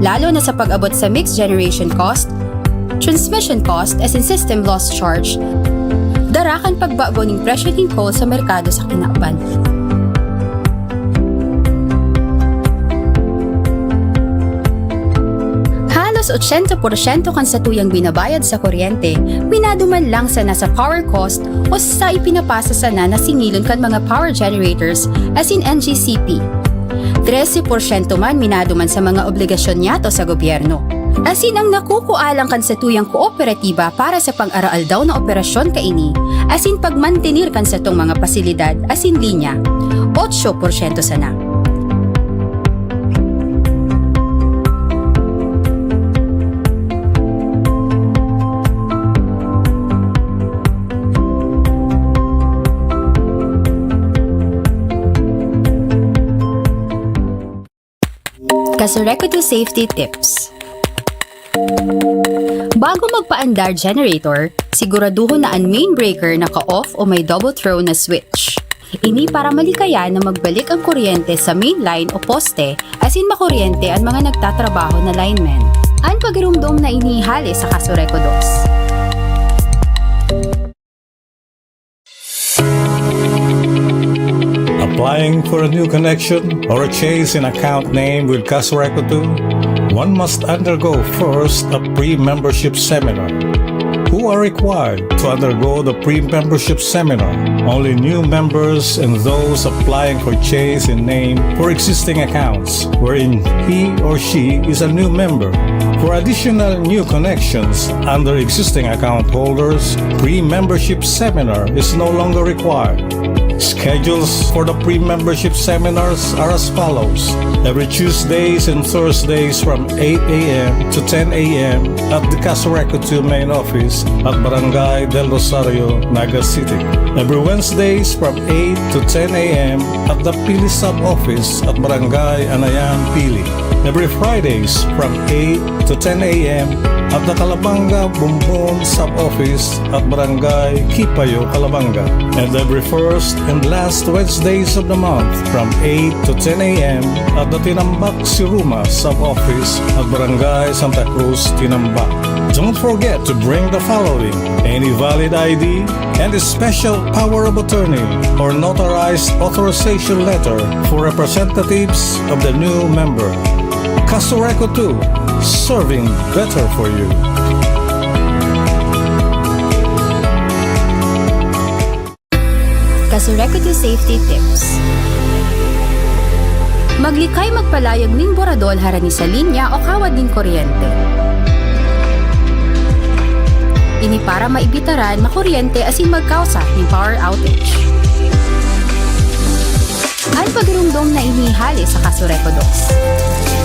Lalo na sa pag-abot sa mixed generation cost, transmission cost as in system loss charge, darakan pagbago ng presyo ng coal sa merkado sa kinauban. Halos 80% kan sa tuyang binabayad sa kuryente, minaduman lang sa nasa power cost o sa ipinapasa sana na singilon kan mga power generators as in NGCP. 13% man minaduman sa mga obligasyon niyato sa gobyerno. Asin ang nakukualang kan sa tuyang kooperatiba para sa pang-araal daw na operasyon kaini, asin pagmantenir kan sa tong mga pasilidad asin linya, 8% sana. Kasureco 2 Safety Tips. Bago magpaandar generator, siguraduhin na ang main breaker naka-off o may double throw na switch. Ini para malikaya na magbalik ang kuryente sa main line o poste asin makuryente ang mga nagtatrabaho na linemen. Ang pagirumdom na inihali sa Kasureco 2. Applying for a new connection or a change in account name with Kasureco 2, one must undergo first a pre-membership seminar. Who are required to undergo the pre-membership seminar? Only new members and those applying for change in name for existing accounts, wherein he or she is a new member. For additional new connections under existing account holders, pre-membership seminar is no longer required. Schedules for the pre-membership seminars are as follows. Every Tuesdays and Thursdays from 8 a.m. to 10 a.m. at the Kasureco 2 main office at Barangay Del Rosario, Naga City. Every Wednesdays from 8 to 10 a.m. at the Pili sub-office at Barangay Anayan, Pili. Every Fridays from 8 to 10 a.m. at the Calabanga Bumbon sub-office at Barangay Kipayo, Calabanga. And every first and last Wednesdays of the month from 8 to 10 a.m. at the Tinambak Siruma sub-office at Barangay Santa Cruz, Tinambak. Don't forget to bring the following: any valid ID and a special power of attorney or notarized authorization letter for representatives of the new member. Kasureco 2, serving better for you. Kasureco 2 Safety Tips. Maglikay magpalayag ning boradol harani sa linya o kawad ning kuryente. Ini para maibitaran makuryente asin magkausa ng power outage. Ang pagirumdom na inihali sa Kasureco 2.